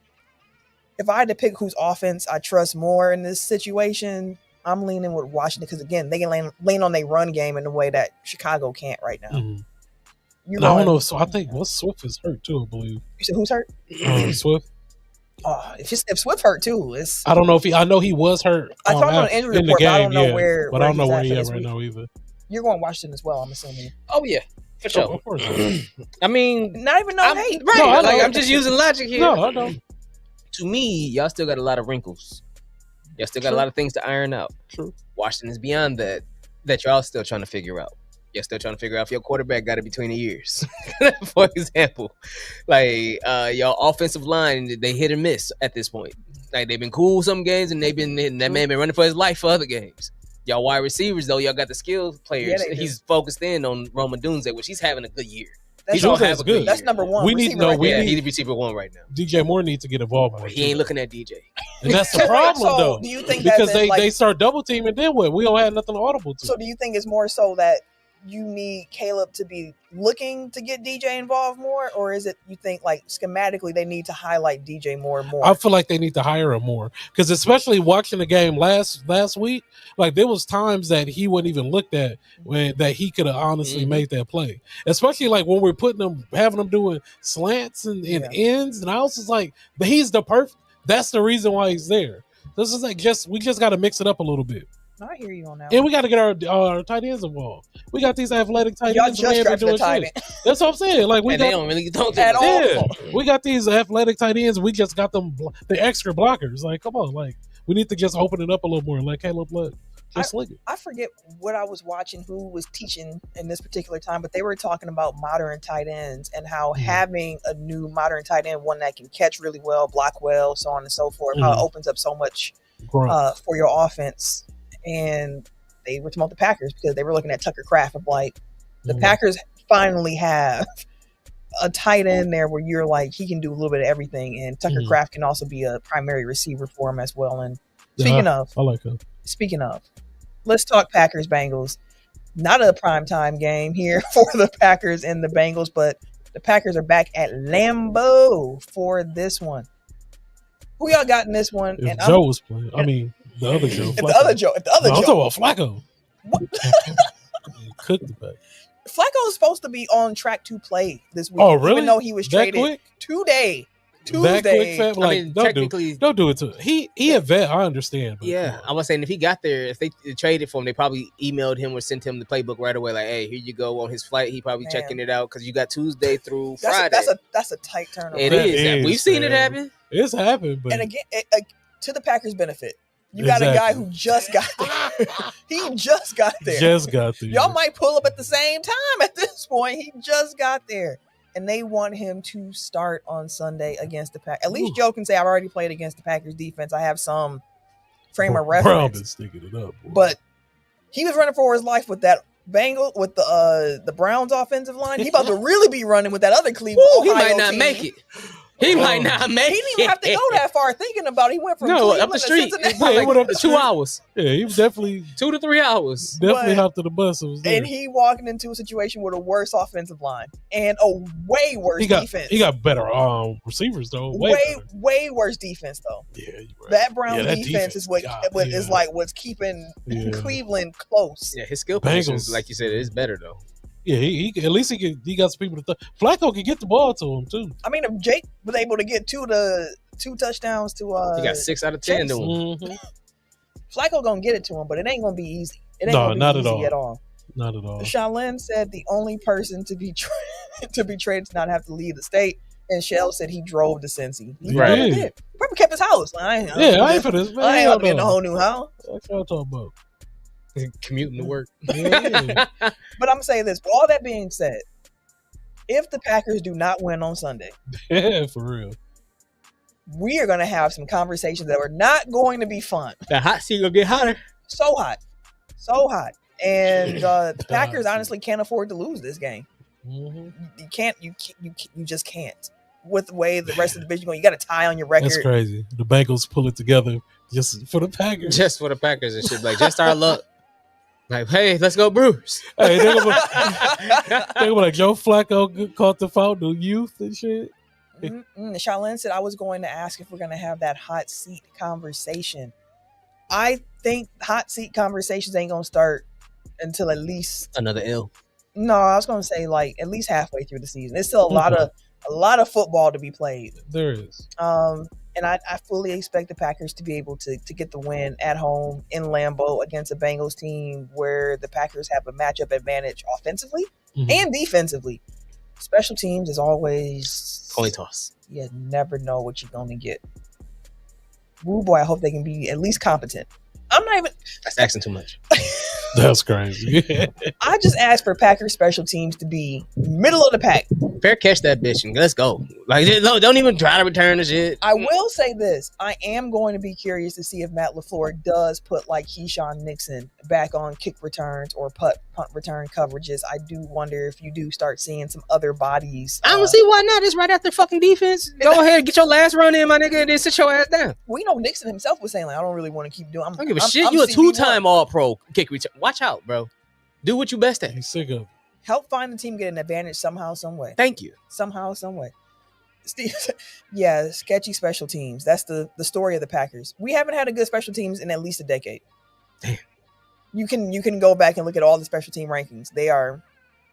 if I had to pick whose offense I trust more in this situation, I'm leaning with Washington because, again, they can lean on their run game in a way that Chicago can't right now. Mm-hmm. I don't know. So I think Swift is hurt too, I believe. You said who's hurt? Swift. If Swift hurt too, I don't know if I know he was hurt. I saw him on an injury report, but I don't know where. But I don't know where he is right now either. You're going Washington as well, I'm assuming. Oh yeah, for sure. Of course. I mean, not even no hate. Right. No, I'm just using logic here. No, I know. To me, y'all still got a lot of wrinkles. Y'all still got a lot of things to iron out. True. Washington is beyond that y'all still trying to figure out. You're still trying to figure out if your quarterback got it between the ears. For example, like your offensive line, they hit or miss at this point. Like they've been cool some games, and that man been running for his life for other games. Y'all wide receivers though, y'all got the skill players. Yeah, he's focused in on Roman Dunze, which he's having a good year. That's good. That's number one. He's receiver 1 right now. DJ Moore needs to get involved more. He ain't looking at DJ. And that's the problem though. Do you think because they start double teaming, then what? We don't have nothing audible to. So do you think it's more so that you need Caleb to be looking to get DJ involved more, or is it you think like schematically they need to highlight DJ more and more? I feel like they need to hire him more because especially watching the game last week, like there was times that he wasn't even looked at that he could have honestly made that play. Especially like when we're having them doing slants and ends, and I was just like, but he's the perfect. That's the reason why he's there. This is like we just got to mix it up a little bit. I hear you on that. And we got to get our tight ends involved. We got these athletic tight ends. Y'all just drafted a tight end. That's what I'm saying. Like they don't really at all. Yeah, we got these athletic tight ends. We just got them the extra blockers. Like, come on, like we need to just open it up a little more. Like Caleb Blood, just sling it. I forget what I was watching, who was teaching in this particular time, but they were talking about modern tight ends and how having a new modern tight end, one that can catch really well, block well, so on and so forth, how it opens up so much for your offense. And they were talking about the Packers because they were looking at Tucker Kraft of like the Packers finally have a tight end there where you're like he can do a little bit of everything, and Tucker Kraft can also be a primary receiver for him as well. And speaking of, I like him. Speaking of, let's talk Packers Bengals. Not a primetime game here for the Packers and the Bengals, but the Packers are back at Lambeau for this one. Who y'all got in this one? If Joe was playing, I mean. The other Joe. If the other Joe. I'm talking about Flacco. What? Cooked the back. Flacco is supposed to be on track to play this week. Oh, really? Even though he was traded quick? today. That quick fat, like, I mean, technically, don't do it to him. He a vet, I understand. But yeah, I was saying if he got there, if they traded for him, they probably emailed him or sent him the playbook right away. Like, hey, here you go on his flight. He probably checking it out because you got Tuesday through Friday. That's a tight turnaround. It is. We've seen it happen. It's happened, but and again, to the Packers' benefit, you got a guy who just got there. He just got there. Y'all might pull up at the same time at this point. He just got there. And they want him to start on Sunday against the Packers. At least Joe can say, I've already played against the Packers defense. I have some frame of reference. Brown been sticking it up, boy. But he was running for his life with that with the Browns offensive line. He about to really be running with that other Cleveland. He might not make it. He might not make it. He didn't even have to go that far thinking about it. He went from Cleveland up the street. He went up 2 hours. Yeah, he was definitely 2 to 3 hours. Definitely hopped to the bus. And he walking into a situation with a worse offensive line and a way worse defense. He got better receivers though. Way worse defense though. Yeah, you're right. That Browns defense is what's keeping Cleveland close. Yeah, his skill positions, like you said, is better though. Yeah, he at least he got some people to Flacco can get the ball to him too. I mean, if Jake was able to get two touchdowns to he got 6 out of 10 to him. Mm-hmm. Flacco gonna get it to him, but it ain't gonna be easy. It ain't not gonna be easy at all. Not at all. Shalyn said the only person to be traded to not have to leave the state, and Shell said he drove to Cincy. He probably did. Probably kept his house. I ain't for this. I ain't getting a whole new house. That's what I'm talking about. Commuting to work. Yeah. But I'm gonna say this. With all that being said, if the Packers do not win on Sunday, yeah, for real, we are gonna have some conversations that are not going to be fun. The hot seat gonna get hotter. So hot, and the Packers honestly can't afford to lose this game. Mm-hmm. You just can't. With the way the rest of the division going, you got a tie on your record. That's crazy. The Bengals pull it together just for the Packers. Just for the Packers and shit. Like, just our luck. Like, hey, let's go Brewers. Hey, think about like Joe Flacco caught the foul of youth and shit. Shalyn said I was going to ask if we're going to have that hot seat conversation. I think hot seat conversations ain't going to start until at least another L. No, I was going to say like at least halfway through the season. There's still a lot of football to be played. There is. And I fully expect the Packers to be able to get the win at home in Lambeau against a Bengals team where the Packers have a matchup advantage offensively and defensively. Special teams is always coin toss. You never know what you're going to get. Woo boy, I hope they can be at least competent. I'm not even... That's asking too much. That's crazy. I just asked for Packers special teams to be middle of the pack. Fair catch that bitch and let's go. Like, don't even try to return the shit. I will say this. I am going to be curious to see if Matt LaFleur does put like Keyshawn Nixon back on kick returns or punt return coverages. I do wonder if you do start seeing some other bodies. I don't see why not. It's right after fucking defense. Go ahead, get your last run in, my nigga, and then sit your ass down. We know Nixon himself was saying, like, I don't really want to keep doing I don't give a shit. You a two-time All-Pro kick return. Watch out, bro. Do what you best at. He's sick of. Help find the team get an advantage somehow, some way. Thank you. Somehow, some way. Steve, yeah, sketchy special teams. That's the story of the Packers. We haven't had a good special teams in at least a decade. Damn. You can go back and look at all the special team rankings. They are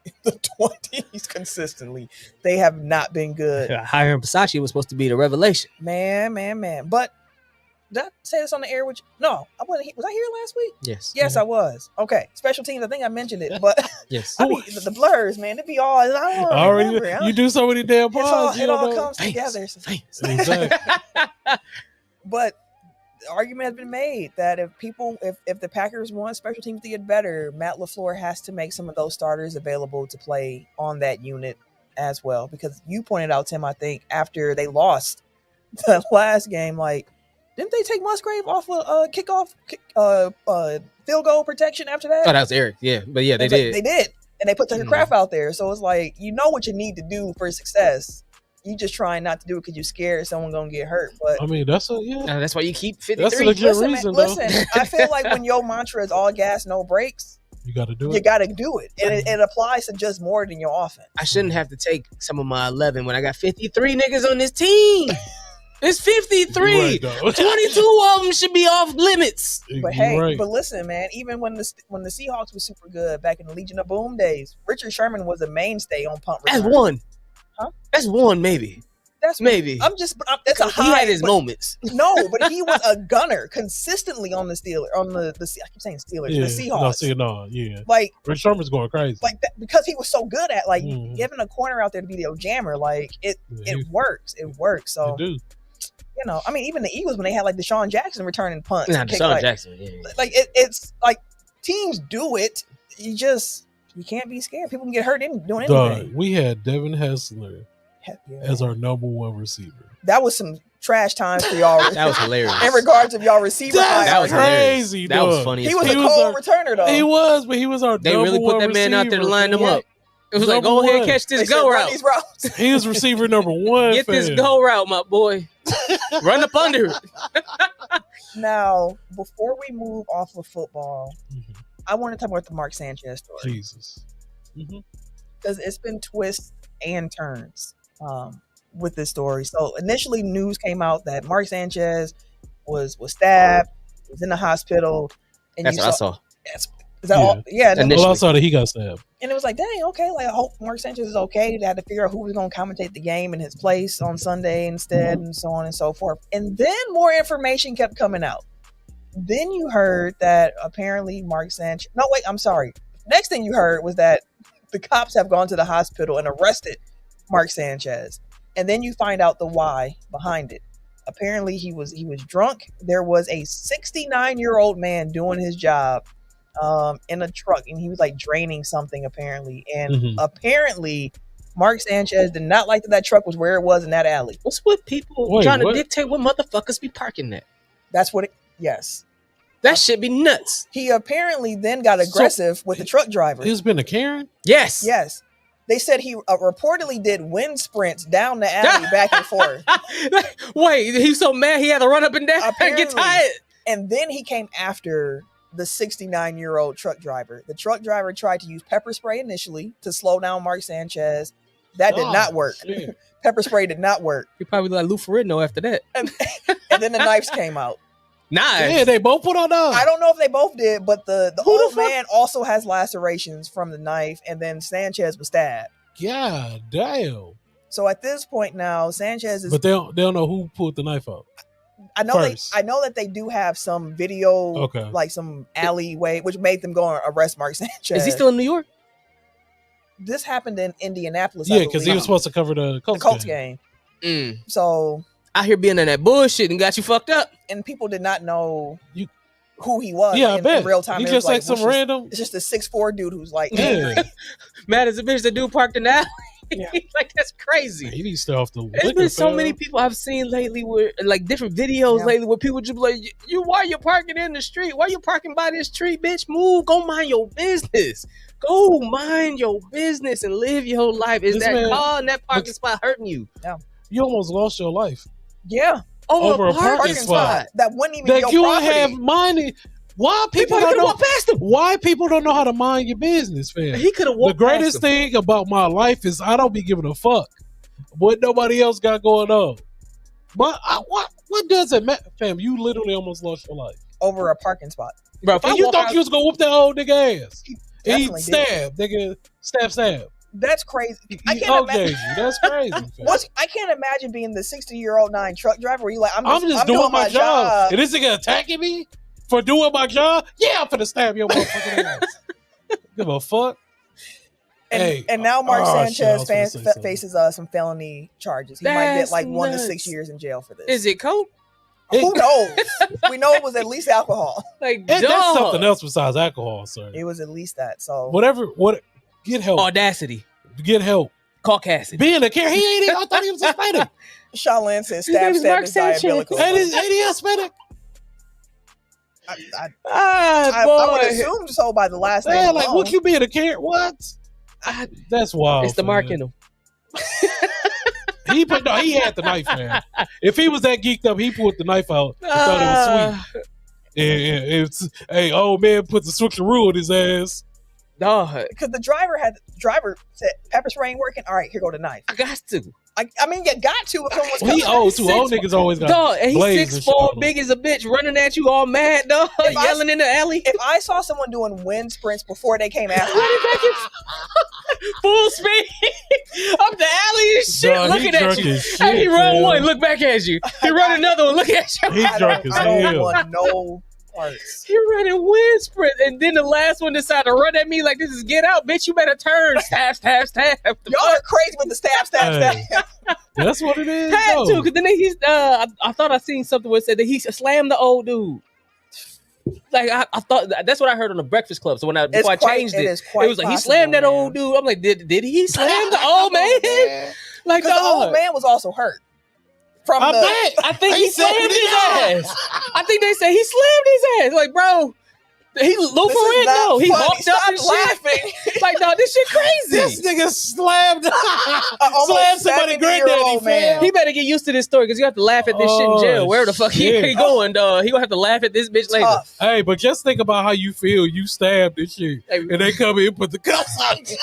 in the 20s consistently. They have not been good. Hiram Versace was supposed to be the revelation. Man. But did I say this on the air? No, I wasn't. Was I here last week? Yes. Yes, I was. Okay. Special teams. I think I mentioned it, but yes. I mean, the blurs, man. It be all. I don't remember. You do so many damn pods. It all comes together. Exactly. But the argument has been made that if the Packers want special teams to get better, Matt LaFleur has to make some of those starters available to play on that unit as well. Because you pointed out, Tim, I think after they lost the last game, like. Didn't they take Musgrave off a kickoff field goal protection after that? Oh, that was Eric. Yeah, but yeah, they did. They did, and they put Tucker Kraft out there. So it's like you know what you need to do for success. You just trying not to do it because you're scared someone's gonna get hurt. But I mean, that's why you keep 53. That's a legit reason. Listen, I feel like when your mantra is all gas, no brakes. You got to do it. You got to do it. And it applies to just more than your offense. I shouldn't have to take some of my 11 when I got 53 niggas on this team. It's 53. 22 of them should be off limits. But hey, but listen, man. Even when the Seahawks was super good back in the Legion of Boom days, Richard Sherman was a mainstay on punt return. That's one. Huh? That's one, maybe. That's maybe. It's a high. He had his moments. No, but he was a gunner consistently on the Steelers. I keep saying Steelers. Yeah, the Seahawks. No, yeah. Like Rick Sherman's going crazy. Like that, because he was so good at giving a corner out there to be the jammer. Like it works. It works. So you know, I mean, even the Eagles when they had like Deshaun Jackson returning punts. Nah, Deshaun Jackson. Yeah. Like it's like teams do it. You can't be scared. People can get hurt doing anything. We had Devin Hessler as our number one receiver. That was some trash times for y'all. That was hilarious. In regards of y'all receiver, that was crazy. That was funny. He was a cold returner though. He was, but he was our. They really put that man out there to line them up. It was like, go ahead, catch this go route. He was receiver number one. Get this go route, my boy. Run up under it. Now, before we move off of football, I want to talk about the Mark Sanchez story. Jesus. Because it's been twists and turns with this story. So initially news came out that Mark Sanchez was stabbed, was in the hospital. And that's what I saw. Is that all? Yeah. Well, I saw that he got stabbed. And it was like, dang, okay. Like, I hope Mark Sanchez is okay. They had to figure out who was going to commentate the game in his place on Sunday instead, and so on and so forth. And then more information kept coming out. Then you heard that apparently Mark Sanchez... No, wait, I'm sorry. Next thing you heard was that the cops have gone to the hospital and arrested Mark Sanchez. And then you find out the why behind it. Apparently he was drunk. There was a 69-year-old man doing his job in a truck, and he was like draining something apparently. And apparently Mark Sanchez did not like that truck was where it was in that alley. What's with people trying to dictate what motherfuckers be parking there? That's what it... Yes. That should be nuts. He apparently then got aggressive with the truck driver. He's been a Karen? Yes. Yes. They said he reportedly did wind sprints down the alley back and forth. Wait, he's so mad he had to run up and down and get tired. And then he came after the 69-year-old truck driver. The truck driver tried to use pepper spray initially to slow down Mark Sanchez. That did not work. Pepper spray did not work. He probably like Lou Ferrigno after that. And then the knives came out. Nice. Yeah, they both put on those. I don't know if they both did, but the old man also has lacerations from the knife, and then Sanchez was stabbed. God damn. So at this point now, Sanchez is... But they don't know who pulled the knife out. I know that they do have some video, like some alleyway, which made them go and arrest Mark Sanchez. Is he still in New York? This happened in Indianapolis. Yeah, because he was supposed to cover the Colts game. So... out here being in that bullshit and got you fucked up. And people did not know who he was in real time. He just like some random... It's just a 6'4" dude who's like... Mad as a bitch, the dude parked in the alley. Like, that's crazy. He needs to stay off the There's been so many people I've seen lately where, like, different videos lately where people just be like, why you parking in the street? Why you parking by this tree, bitch? Move, go mind your business. Go mind your business and live your life. Is that car in that parking spot hurting you? Yeah. You almost lost your life. Yeah. Over a parking spot. That wasn't even your you property. Have money. Why people don't know? Past him. Why people don't know how to mind your business, fam? He could have walked. The greatest thing about my life is I don't be giving a fuck what nobody else got going on. But what does it matter, fam? You literally almost lost your life over a parking spot, bro. And you thought you was gonna whoop that old nigga ass? He stabbed, nigga. Stab. That's crazy. I can't imagine. That's crazy. I can't imagine being the 60-year-old truck driver where you like, I'm just doing my job. And this nigga attacking me for doing my job? Yeah, I'm finna stab your motherfucking ass. Give a fuck. And now Mark Sanchez faces some felony charges. He might get like 1 to 6 years in jail for this. Is it coke? Who knows? We know it was at least alcohol. That's something else besides alcohol, sir. It was at least that. So get help. Audacity. Get help. Caucasian. Being a care. He ain't even. I thought he was Hispanic. Shaolin says stab is diabolical. Ain't he Hispanic? I would assume so by the last name. Like, what you being a care? What? That's wild. It's the mark in him. He had the knife, man. If he was that geeked up, he pulled the knife out and thought it was sweet. And old man put the switcheroo in his ass. Because the driver said pepper spray ain't working. All right, here go the knife. I got to. I mean, you got to. He old too. Old niggas always got. Dog, and he's 6'4", big as a bitch, running at you all mad, dog, yelling in the alley. If I saw someone doing wind sprints before they came after, full speed. up the alley and shit, Dog, looking at you. Hey, he run one, look back at you. He run another one, look at you. He drunk as I don't hell. want no parts. He running wind sprint, and then the last one decided to run at me like this is get out, bitch. You better turn, stab. Y'all are crazy with the stab. That's what it is. Had though. to, because then he's. I thought I seen something where it said that he slammed the old dude. Like I thought that's what I heard on the Breakfast Club. So before I changed it was like he slammed that old dude. I'm like, did he slam the old man? Like the old man was also hurt. I think he slammed his ass. I think they said he slammed his ass. Like, bro, he Lou for it though. He hopped up and laughing. Shit. Like, dog, this shit crazy. This nigga slammed somebody granddaddy, man. He better get used to this story because you have to laugh at this shit in jail. Where the fuck he ain't going, dog? He gonna have to laugh at this bitch later. Hey, but just think about how you feel. You stabbed this shit, and they come in and put the cuffs on you.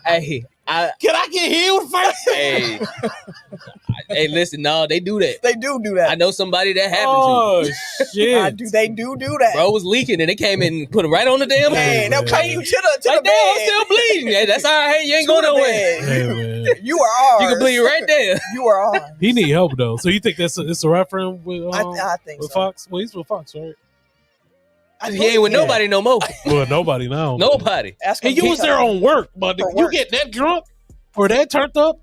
Hey, can I get healed first? Hey, listen, no, they do that. They do that. I know somebody that happened to. Oh shit! They do that. Bro was leaking and they came in and put him right on the damn man. They'll cut you to the like, bed. I'm still bleeding. Hey, that's all right. You ain't going nowhere. Hey, you are ours. You can bleed right there. You are ours. He need help though. So you think it's a reference with? I think with so. Fox. Well, he's with Fox, right? He ain't with nobody no more. Well, nobody now. Nobody. And you was there on work, but you get that drunk or that turned up,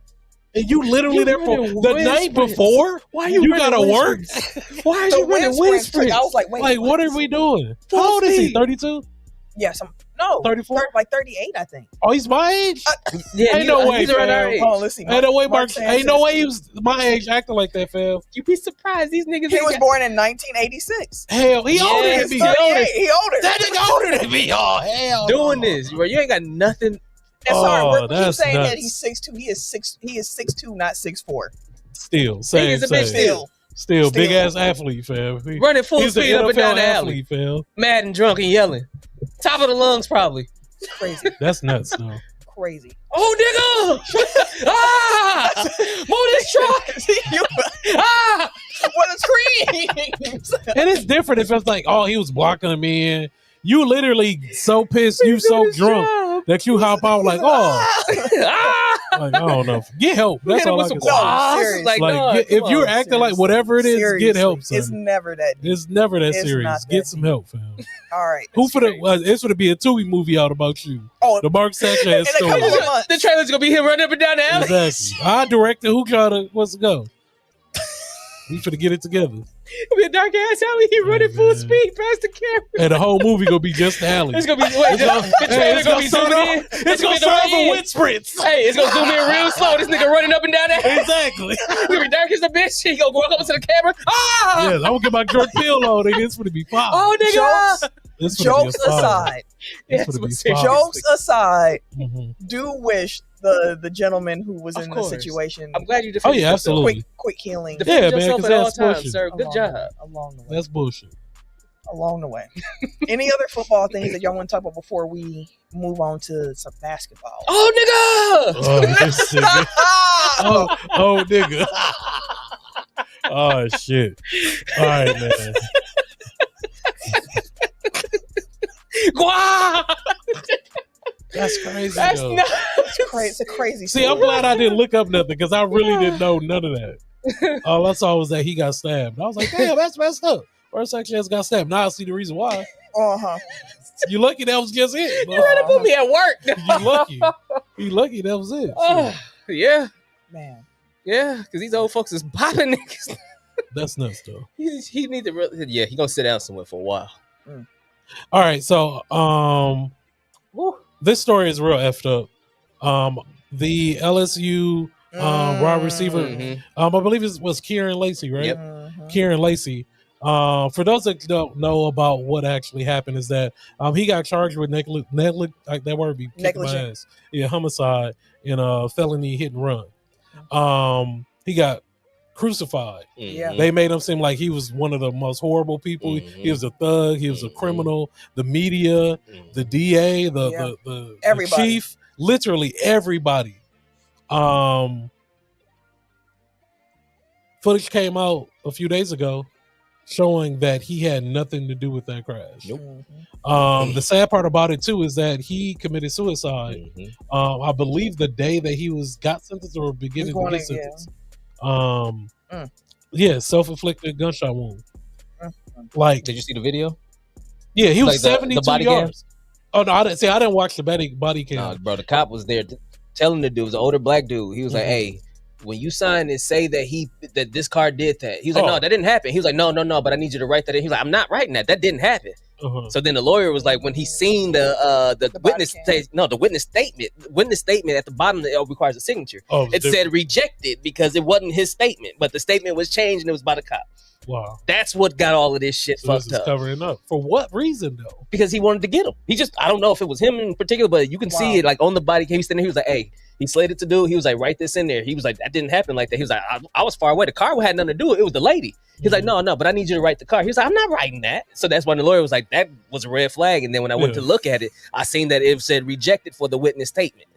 and you literally there for the night before. Why you gotta work? Why are you running wind sprints? I was like, wait, what are we doing? How old is he? 32? Yeah, 34? Like 38, I think. Oh, he's my age? Yeah, ain't no way, fam. Oh, let's see. Ain't no way, Mark. Ain't no way he was my age acting like that, fam. You be surprised. These niggas. He was born in 1986. Hell, he older than me. He older. That nigga older than me. Oh, hell. Doing this, bro. You ain't got nothing. Sorry, we keep that's saying nuts. that he's 6'2". He is 6'2", not 6'4". Still, same. Still, big ass athlete, fam. Running full speed up and down the alley, fam. Mad and drunk and yelling. Top of the lungs, probably. It's crazy. That's nuts, though. Crazy. Oh, nigga! Move this truck! What a scream! And it's different if it's like, oh, he was blocking him in. You literally so pissed, you so drunk that you hop out like, oh, like, I don't know. Get help. That's all I can say. Like, if you're acting like whatever it is, get help. Son. It's never that. It's never that serious. Get some help, fam. All right. It's gonna be a Tubi movie out about you. Oh, the Mark Sanchez story. The trailer's gonna be him running up and down the alley. Exactly. I directed. Who wants to go? We finna get it together. It'll be a dark ass alley. He running full speed past the camera. And the whole movie gonna be just the alley. It's gonna be the trailer gonna be zooming in. It's gonna start with wind sprints. Hey, it's gonna zoom in real slow. This nigga running up and down that. Exactly. It's gonna be dark as a bitch. He gonna walk up to the camera. Yeah, I'm gonna get my Jordan Peele on. Nigga, it's gonna be fine. Oh, nigga. Jokes aside. Jokes aside. Do wish the gentleman who was in the situation. I'm glad you defended yourself. Absolutely. Quick healing. Defend yourself at all times, sir. Good job. Along the way. That's bullshit. Along the way. Any other football things that y'all want to talk about before we move on to some basketball? Oh, nigga! Oh, this nigga. oh, nigga. Oh, shit. All right, man. That's crazy. It's a crazy story. See, I'm glad I didn't look up nothing because I really didn't know none of that. All I saw was that he got stabbed. I was like, damn, that's messed up. First Sanchez got stabbed. Now I see the reason why. You lucky that was just it. You ready to put me at work? You lucky. You lucky that was it. Yeah. Man. Yeah, because these old folks is popping niggas. That's nuts, though. He need to really, yeah, he gonna sit down somewhere for a while. All right, so this story is real effed up. The LSU wide receiver, I believe it was Kieran Lacy, right? Yep. Kieran Lacy. For those that don't know about what actually happened, is that he got charged with negligent, like that word be kicking my ass. Yeah, homicide and felony hit and run. He got crucified. Yeah. They made him seem like he was one of the most horrible people. He was a thug. He was a criminal. The media, the DA, the chief, literally everybody. Footage came out a few days ago showing that he had nothing to do with that crash. Nope. The sad part about it too is that he committed suicide. I believe the day that he got sentenced or beginning to get sentenced. Yeah, self-inflicted gunshot wound. Like, did you see the video? Yeah, he was like 72 yards. Oh no, I didn't watch the body cam. No, bro, the cop was there telling the dude, it was an older black dude. He was like, "Hey, when you sign it, say that this car did that." He was like, "No, that didn't happen." He was like, "No, but I need you to write that in." He was like, "I'm not writing that. That didn't happen." So then the lawyer was like, when he seen the witness witness statement at the bottom that requires a signature. It said rejected because it wasn't his statement, but the statement was changed and it was by the cop. Wow, that's what got all of this shit fucked up. Covering up for what reason though? Because he wanted to get him. I don't know if it was him in particular, but you can see it like on the body cam. He was like, "Hey." He slated to do. He was like, "Write this in there." He was like, "That didn't happen like that." He was like, I was far away. The car had nothing to do with it. It was the lady. He was like, no, but I need you to write the car." He was like, "I'm not writing that." So that's when the lawyer was like, "That was a red flag." And then when I went to look at it, I seen that it said rejected for the witness statement.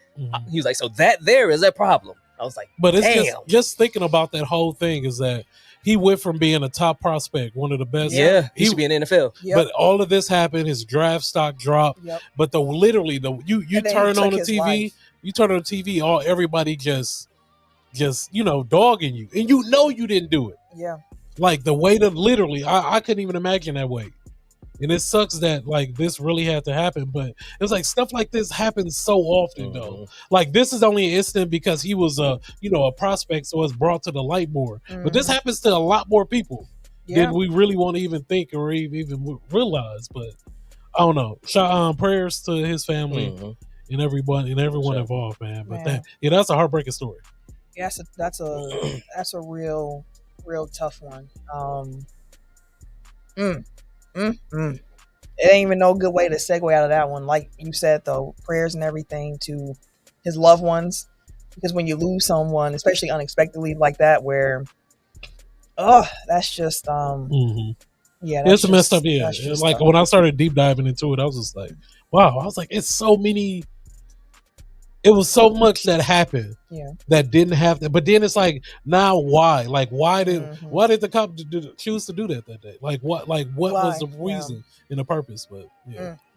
He was like, "So that there is a problem." I was like, but it's just thinking about that whole thing is that he went from being a top prospect, one of the best. Yeah, he should be in the NFL. But all of this happened. His draft stock dropped. But you turn on the TV. You turn on the TV, everybody just dogging you, and you didn't do it. Yeah, like the way to literally, I couldn't even imagine that way, and it sucks that like this really had to happen. But it's like stuff like this happens so often though. Like this is only an incident because he was a prospect, so it's brought to the light more. But this happens to a lot more people than we really want to even think or even realize. But I don't know. Prayers to his family. And everyone involved, man. But that's a heartbreaking story. Yeah, that's a real tough one. It ain't even no good way to segue out of that one. Like you said, though, prayers and everything to his loved ones, because when you lose someone, especially unexpectedly like that, where that's just it's messed up. Yeah, like when I started deep diving into it, I was just like, wow. I was like, it's so many. It was so much that happened that didn't have that. But then it's like, now why? Like, why did the cop choose to do that day? Like, what was the reason and the purpose? But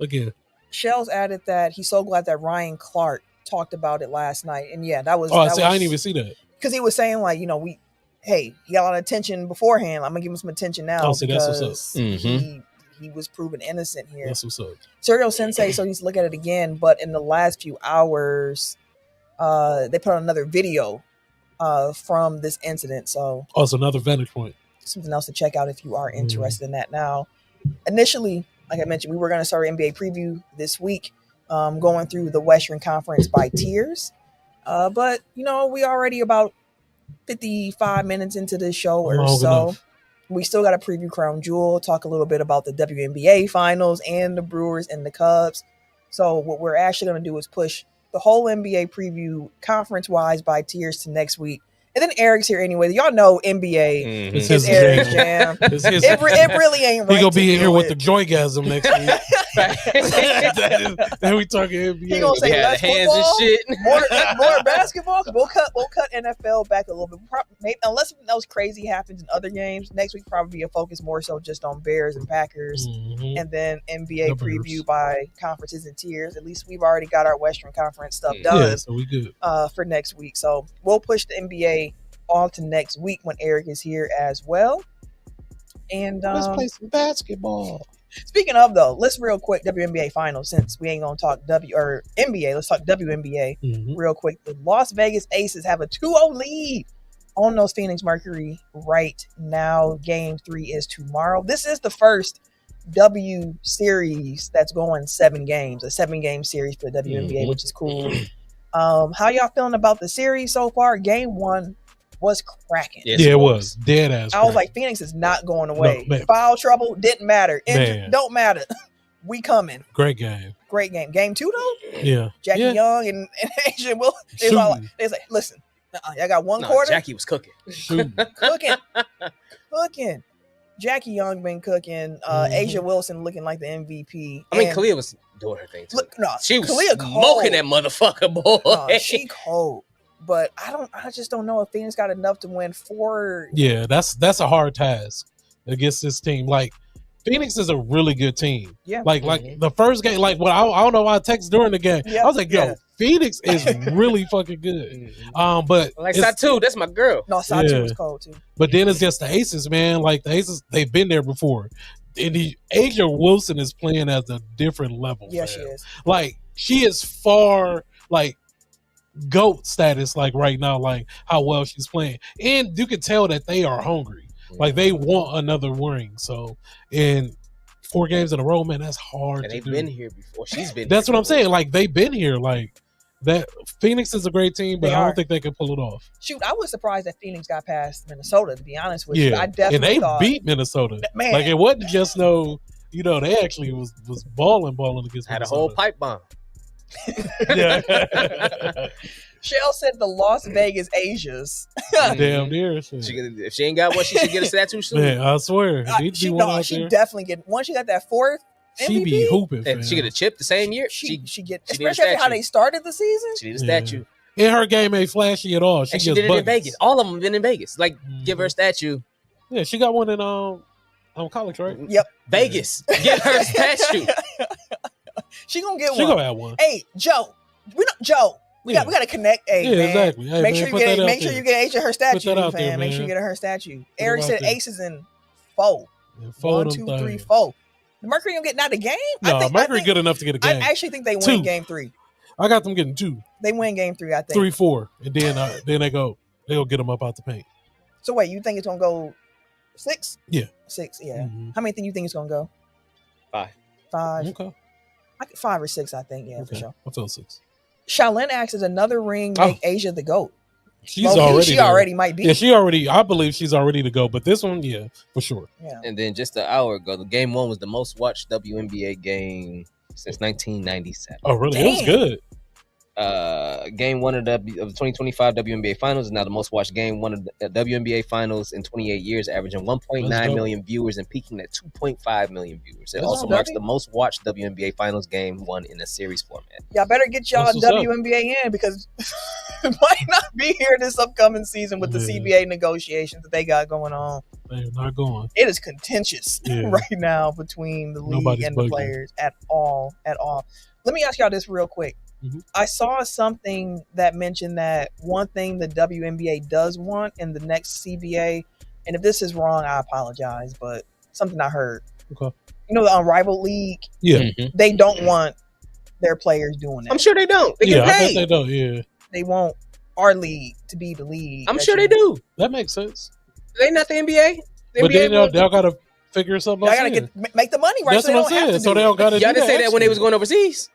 again, Shells added that he's so glad that Ryan Clark talked about it last night, and that was. I didn't even see that because he was saying like, he got a lot of attention beforehand. I'm gonna give him some attention now because that's what's up. He was proven innocent here. That's what's up. Serial Sensei, so he's look at it again, but in the last few hours, they put on another video from this incident. So it's another vantage point. Something else to check out if you are interested in that. Now, initially, like I mentioned, we were going to start an NBA preview this week, going through the Western Conference by tiers. But, we already about 55 minutes into this show or so. Enough. We still got to preview Crown Jewel, talk a little bit about the WNBA finals and the Brewers and the Cubs. So what we're actually going to do is push the whole NBA preview conference-wise by tiers to next week. And then Eric's here anyway. Y'all know NBA is Eric's jam. It really ain't right. He gonna be in here with the joygasm next week. Then we talking NBA. He gonna say less hands football, and shit. More basketball. We'll cut NFL back a little bit. Maybe, unless something else crazy happens in other games. Next week probably be a focus more so just on Bears and Packers, and then NBA preview by conferences and tiers. At least we've already got our Western Conference stuff done. So we good for next week. So we'll push the NBA on to next week when Eric is here as well. And let's play some basketball. Speaking of though, let's real quick WNBA finals, since we ain't gonna talk NBA. Let's talk WNBA real quick. The Las Vegas Aces have a 2-0 lead on those Phoenix Mercury right now. Game 3 is tomorrow. This is the first W series that's going 7 games, a 7-game series for the WNBA, which is cool. How y'all feeling about the series so far? Game 1 was cracking. Yes, it was dead ass. I was like, Phoenix is not going away. No, foul trouble didn't matter. Don't matter. We coming. Great game. Game 2 though. Yeah. Jackie Young and Asia Will. They was like, listen, I got one quarter. Jackie was cooking. Cooking. Jackie Young been cooking. Asia Wilson looking like the MVP. I mean, Kalia was doing her thing too. She was Kalia smoking that motherfucker, boy. She cold. But I just don't know if Phoenix got enough to win 4. Yeah, that's a hard task. against this team. Like Phoenix is a really good team. Yeah. Like the first game, like when I don't know why I texted during the game. Yep. I was like, yo, Phoenix is really fucking good. But like Satu, that's my girl. No, Sanchez was cold too. But then it's just the Aces, man. Like the Aces, they've been there before. And Asia Wilson is playing at a different level. Yeah, man. she is. Like she is far like GOAT status, like right now, like how well she's playing. And you can tell that they are hungry. Like they want another ring. So in 4 games in a row, man, that's hard. And they've do. been here before. She's been. That's here what I'm before. saying. Like they've been here. Like that. Phoenix is a great team, but I don't think they can pull it off. Shoot, I was surprised that Phoenix got past Minnesota. To be honest with you, I definitely and they thought, beat Minnesota. Man, like it wasn't just they actually was balling against. Had Minnesota. a whole pipe bomb. Yeah. Shell said the Las Vegas Asias. Damn near. If she ain't got one, she should get a statue soon. Man, I swear. She definitely get. Once she got that 4th MVP, she be hooping. And she get a chip the same year. She get, she especially after how they started the season. She need a statue. And her game ain't flashy at all. She did it in Vegas. All of them been in Vegas. Like, give her a statue. Yeah, she got one in college, right? Yep. Vegas. Give her a statue. She gonna get one. She gonna have one. Hey, Joe. We got to connect. Hey, man. Exactly. Hey, make man, sure you get Asia her statue, fam. There, make sure you get her statue. Eric said Aces in 4. Yeah, 1, 2, 3, 4. The Mercury don't get out of the game. No, Mercury good enough to get a game. I actually think they win game 3. I got them getting 2. They win game 3. I think 3, 4, and then they'll get them up out the paint. So wait, you think it's gonna go 6? Yeah, 6. Yeah. Mm-hmm. How many think you think it's gonna go? 5. 5. Okay. 5 or 6, I think. Yeah, okay. for sure. I feel 6. Shaolin asks, is another ring make Asia the GOAT? She already might be. Yeah, I believe she's already the GOAT, but this one, yeah, for sure. Yeah. And then just an hour ago, the game 1 was the most watched WNBA game since 1997. Oh, really? Damn. It was good. Game 1 of the 2025 WNBA Finals is now the most watched game 1 of the WNBA Finals in 28 years, averaging 1.9 million viewers and peaking at 2.5 million viewers. It also marks the most watched WNBA Finals game 1 in a series format. Y'all better get y'all WNBA in because it might not be here this upcoming season with the CBA negotiations that they got going on. They're not going. It is contentious right now between the league and the players at all. Let me ask y'all this real quick. Mm-hmm. I saw something that mentioned that one thing the WNBA does want in the next CBA, and if this is wrong, I apologize, but something I heard. Okay. You know, the Unrivaled League? Yeah. They don't want their players doing that. I'm sure they don't. They get paid. I bet they don't, yeah. They want our league to be the league. I'm sure they do. That makes sense. They not the NBA. But then y'all got to figure something out. Y'all got to make the money right. That's what I'm saying. So they don't got to Y'all didn't say that when they was going overseas.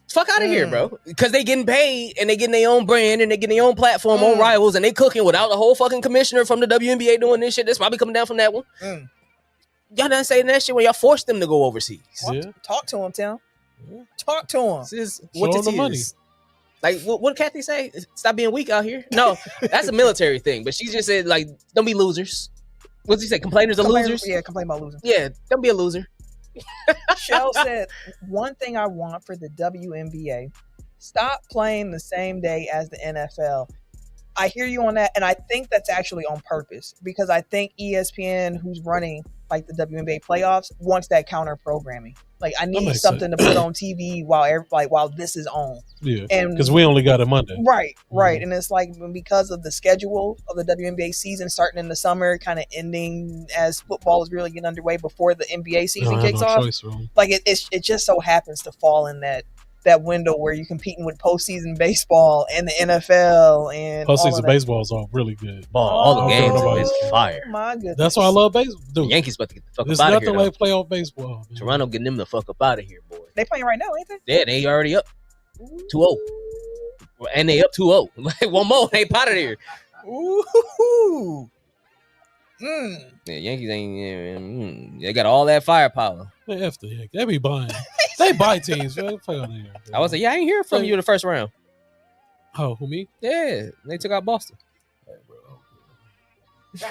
Fuck out of here, bro. Because they getting paid and they getting their own brand and they getting their own platform on Rivals and they cooking without the whole fucking commissioner from the WNBA doing this shit. That's probably coming down from that one. Y'all done saying that shit when y'all forced them to go overseas. Talk to him, Tim. Talk to him. This is what this is. Money. Like, what did Kathy say? Stop being weak out here. No, that's a military thing. But she just said, like, don't be losers. What did she say? Complainers are losers? Yeah, complain about losing. Yeah, don't be a loser. Shell said, one thing I want for the WNBA, stop playing the same day as the NFL. I hear you on that, and I think that's actually on purpose because I think ESPN, who's running like the WNBA playoffs, wants that counter programming. Like, I need something to put on TV while this is on. Yeah, because we only got a Monday. Right. And it's like because of the schedule of the WNBA season starting in the summer, kind of ending as football is really getting underway before the NBA season kicks off. Like it just so happens to fall in that window where you're competing with postseason baseball and the NFL and postseason baseball is all really good. All the games is fire. My goodness, that's why I love baseball. The Yankees about to get the fuck There's up out of here. There's nothing like playoff baseball. Man. Toronto getting them the fuck up out of here, boy. They playing right now, ain't they? Yeah, they already up 2-0, and they up 2-0. Like one more, they out of here. Ooh. Yeah, Yankees ain't. They got all that firepower. They be buying. They buy teams. Man. I was like, I ain't hear from you in the first round. Oh, who me? Yeah, they took out Boston. Yeah,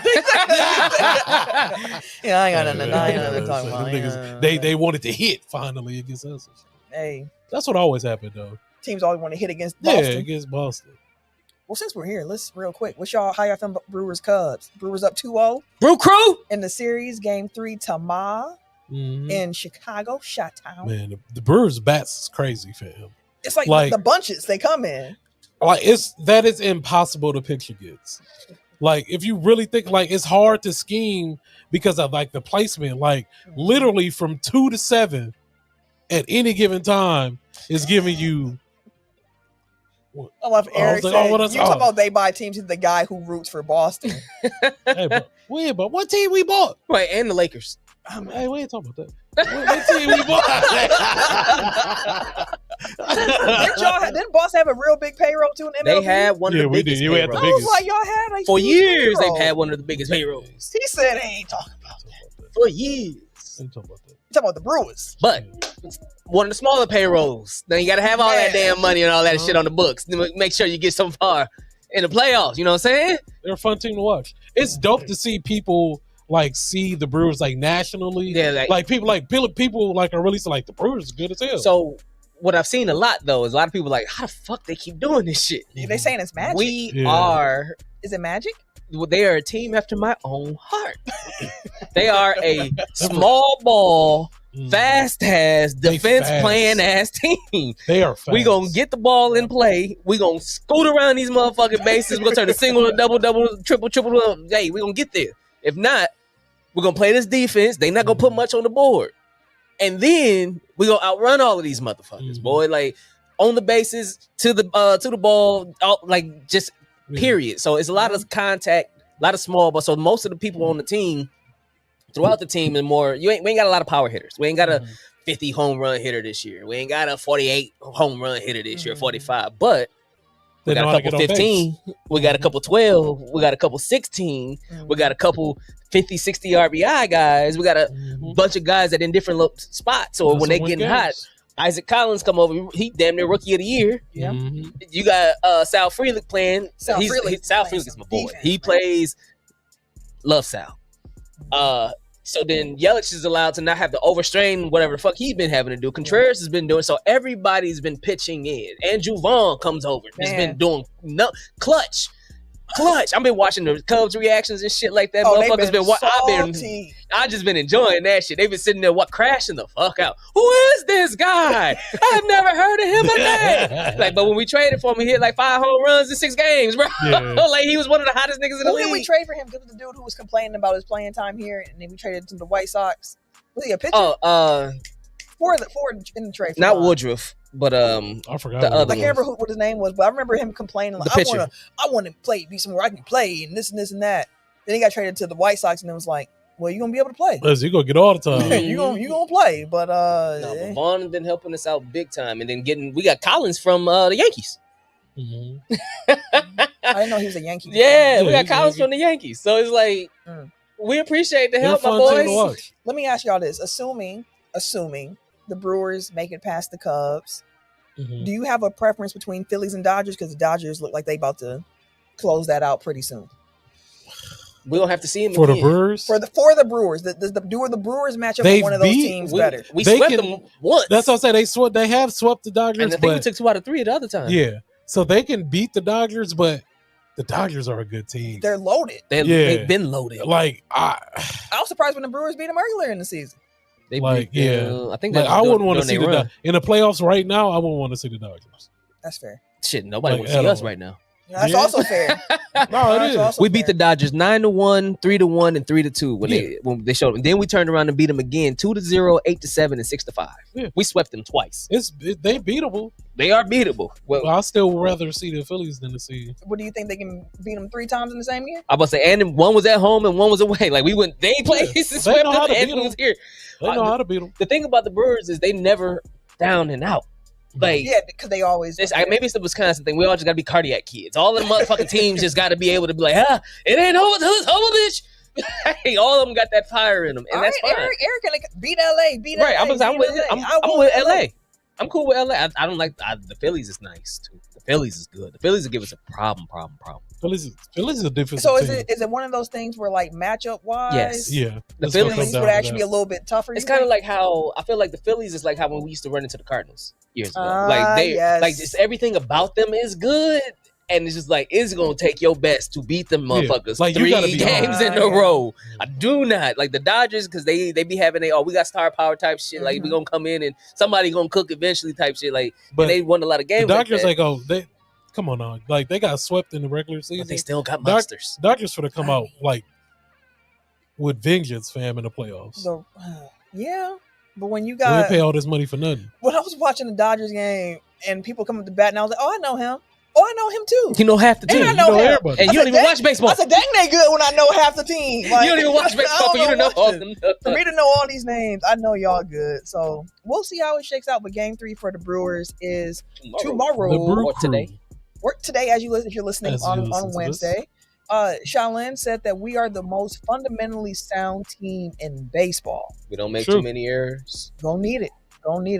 I ain't got nothing to talk about. They wanted to hit finally against us. Hey, that's what always happened though. Teams always want to hit against Boston. Yeah, against Boston. Well, since we're here, let's real quick. How y'all feeling about Brewers Cubs? Brewers up 2-0 Brew Crew in the series. Game 3, Tama in Chicago, Chi-Town. Man, the Brewers bats is crazy for him. It's like the bunches they come in. Like that is impossible to pitch against. Like if you really think, like it's hard to scheme because of like the placement. Like literally from 2 to 7 at any given time is giving you. I love Eric. You talking about they buy teams? He's the guy who roots for Boston. Hey, but what team we bought? Right, and the Lakers. Hey, we ain't talking about that. What team we bought? Didn't Boston have a real big payroll too in MLB? They had one of the biggest You had the I biggest. was like, y'all had like for years. payroll. They've had one of the biggest payrolls. He said he ain't talking about that. For years. Ain't talking about that. He's talking about the Brewers. But one of the smaller payrolls. Now you got to have all that damn money and all that shit on the books to make sure you get so far in the playoffs. You know what I'm saying? They're a fun team to watch. It's dope to see people like see the Brewers like nationally. Yeah, like people are really like the Brewers are good as hell. So what I've seen a lot though is a lot of people like, how the fuck they keep doing this shit? They saying it's magic. Is it magic? They are a team after my own heart. They are a small ball, fast ass, defense playing ass team. They are fast. We gonna get the ball in play. We gonna scoot around these motherfucking bases. We're gonna turn a single to double, triple. Hey, we gonna get there. If not, we're gonna play this defense. They not gonna put much on the board. And then we gonna outrun all of these motherfuckers, boy. Like on the bases, to the ball, like just period. So it's a lot of contact, a lot of small, but so most of the people on the team, throughout the team, and more, we ain't got a lot of power hitters. We ain't got a 50 home run hitter this year. We ain't got a 48 home run hitter this year, 45. But we got a couple 15. We got a couple 12. We got a couple 16. We got a couple 50, 60 RBI guys. We got a bunch of guys that in different spots. So when they getting hot, Isaac Collins come over. He damn near rookie of the year. Yeah. You got Sal Frelick playing. Sal Frelick is my boy. Defense, he plays. Love Sal. So then Yelich is allowed to not have to overstrain whatever the fuck he's been having to do. Contreras has been doing so. Everybody's been pitching in. Andrew Vaughn comes over. He's been doing clutch. I've been watching the Cubs reactions and shit like that. Motherfuckers I've just been enjoying that shit. They've been sitting there crashing the fuck out. Who is this guy? I've never heard of him a day. Like, but when we traded for him, he hit like 5 home runs in 6 games, bro. Yeah. Like he was one of the hottest niggas in the league. Who did we trade for him? Because the dude who was complaining about his playing time here, and then we traded to the White Sox. Was he a pitcher? Ford in the trade. Not Woodruff. But I forgot. The other I can't remember what his name was, but I remember him complaining like, I want to play, be somewhere I can play, and this and that. Then he got traded to the White Sox, and it was like, well, you're gonna be able to play. You're gonna get all the time. you gonna play, but but Vaughn has been helping us out big time, and then we got Collins from the Yankees. I didn't know he was a Yankee. Yeah, we got Collins from the Yankees, so it's like we appreciate the help, my boys. Let me ask y'all this: assuming the Brewers make it past the Cubs, do you have a preference between Phillies and Dodgers? Because the Dodgers look like they about to close that out pretty soon. We don't have to see them for again. The Brewers. For the Brewers, do the Brewers match up with one of those teams better? We swept them once. That's what I say. They have swept the Dodgers, and I think we took 2 out of 3 the other time. Yeah, so they can beat the Dodgers, but the Dodgers are a good team. They're loaded. They've been loaded. Like I was surprised when the Brewers beat them earlier in the season. I think I wouldn't want to see in the playoffs right now. I wouldn't want to see the Dodgers. That's fair. Shit, nobody wants to see us right now. That's also fair. No, it is. We beat the Dodgers 9-1, 3-1, and 3-2 when they showed them. Then we turned around and beat them again 2-0, 8-7, and 6-5. Yeah. We swept them twice. They beatable. They are beatable. Well, I still rather see the Phillies than to see. What do you think, they can beat them 3 times in the same year? I was about to say, and one was at home and one was away. Like they played to swept them, and one was here. They know how to beat them. The thing about the Brewers is they never down and out. Like, yeah, because they always maybe it's the Wisconsin thing. We all just gotta be cardiac kids. All the motherfucking teams just gotta be able to be like, it ain't over, bitch. Hey, all of them got that fire in them, and that's fine. Eric can beat LA, right? I'm with LA. I'm cool with LA. I don't like the Phillies. Is nice too. The Phillies is good. The Phillies will give us a problem. Phillies is a different. So team. is it one of those things where like matchup wise? Yes. Yeah. The Phillies would actually be a little bit tougher. It's kind of like how I feel like the Phillies is like how when we used to run into the Cardinals years ago. Like just everything about them is good. And it's just like, it's gonna take your best to beat them motherfuckers. Like, you 3 gotta be games in a row. I do not like the Dodgers because they be having we got star power type shit. Like we gonna come in and somebody gonna cook eventually type shit. Like, but and they won a lot of games. The Dodgers like they come on now. Like they got swept in the regular season. But they still got monsters. Dodgers should have come out like with vengeance, fam, in the playoffs. Yeah, but when you We got pay all this money for nothing. When I was watching the Dodgers game and people come up to bat, and I was like, "Oh, I know him. Oh, I know him too." You know half the team. And I know him. Everybody. And you don't even watch baseball. I said, "Dang, they good when I know half the team." Like, you don't even watch baseball for you to know all them. For me to know all these names, I know y'all good. So we'll see how it shakes out. But Game 3 for the Brewers is tomorrow. Or today. Work today, if you're listening on Wednesday. Shaolin said that we are the most fundamentally sound team in baseball. We don't make too many errors. Gonna need it.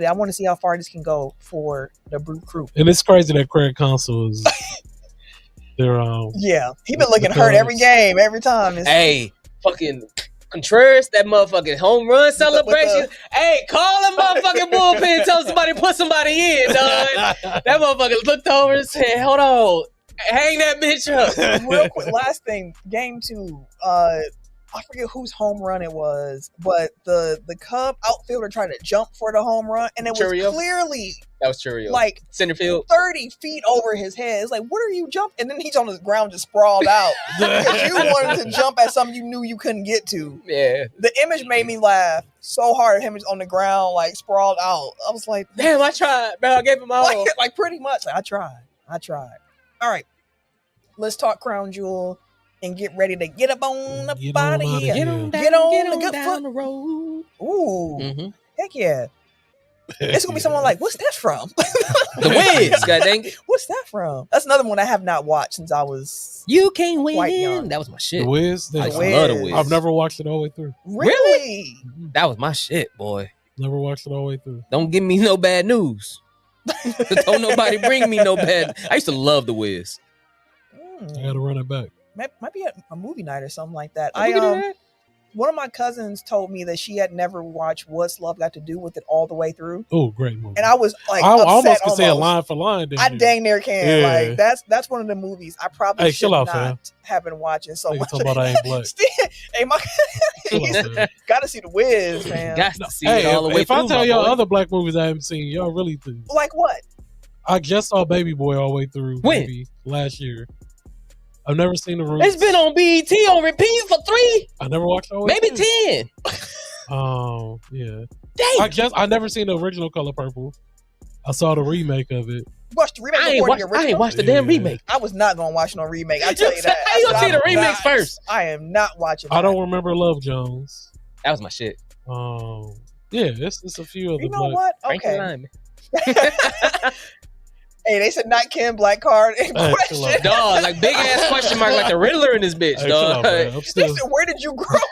I want to see how far this can go for the Brew Crew. And it's crazy that Craig Counsell is they're yeah, he been looking hurt every game, every time. Hey, fucking Contreras, that motherfucking home run celebration. Hey, call him motherfucking bullpen. Tell somebody put somebody in, dog. That motherfucker looked over and said, "Hold on, hang that bitch up." Real quick, last thing, Game 2. I forget whose home run it was, but the Cub outfielder tried to jump for the home run, and it was clearly that was Churio. Like center field, 30 feet over his head. It's like, what are you jumping? And then he's on the ground just sprawled out because you wanted to jump at something you knew you couldn't get to. Yeah, the image made me laugh so hard. Him on the ground, like sprawled out. I was like, damn, I tried, bro. I gave him all. Like pretty much. Like, I tried. All right, let's talk Crown Jewel. And get ready to get up on up out of here. Get on the good foot. The road. Ooh, heck yeah! It's gonna be someone like, what's that from? The Wiz, god dang it. What's that from? That's another one I have not watched since I was You Can't Win. That was my shit. The Wiz. I love The Wiz. I've never watched it all the way through. Really? That was my shit, boy. Never watched it all the way through. Don't give me no bad news. Don't nobody bring me no bad. I used to love The Wiz. I gotta run it back. Might be a movie night or something like that. One of my cousins told me that she had never watched What's Love Got to Do with It all the way through. Oh, great movie! And I was like, I almost could say a line for line. I dang near can. Yeah. Like that's one of the movies I probably should not have been watching so much. Talking about I ain't black. Hey, gotta see The Wiz, man. Got to see it all the way if through. I tell y'all other black movies I haven't seen, y'all really think. Like what? I just saw Baby Boy all the way through. When? Maybe last year. I've never seen The Roots. It's been on BET on repeat for 3. I never watched all the way maybe through. 10. Oh, yeah. Dang. I never seen the original Color Purple. I saw the remake of it. Watched the remake before the original? I ain't watched the damn remake. I was not gonna watch no remake. I tell you that. How you gonna see the remix first? I am not watching. I don't remember Love Jones. That was my shit. Yeah, it's a few of the. You know what? Okay. Frankie Hey, they said not Ken Black Card in question. Dog, like big ass question mark, like the Riddler in this bitch, dog. They said, where did you grow up?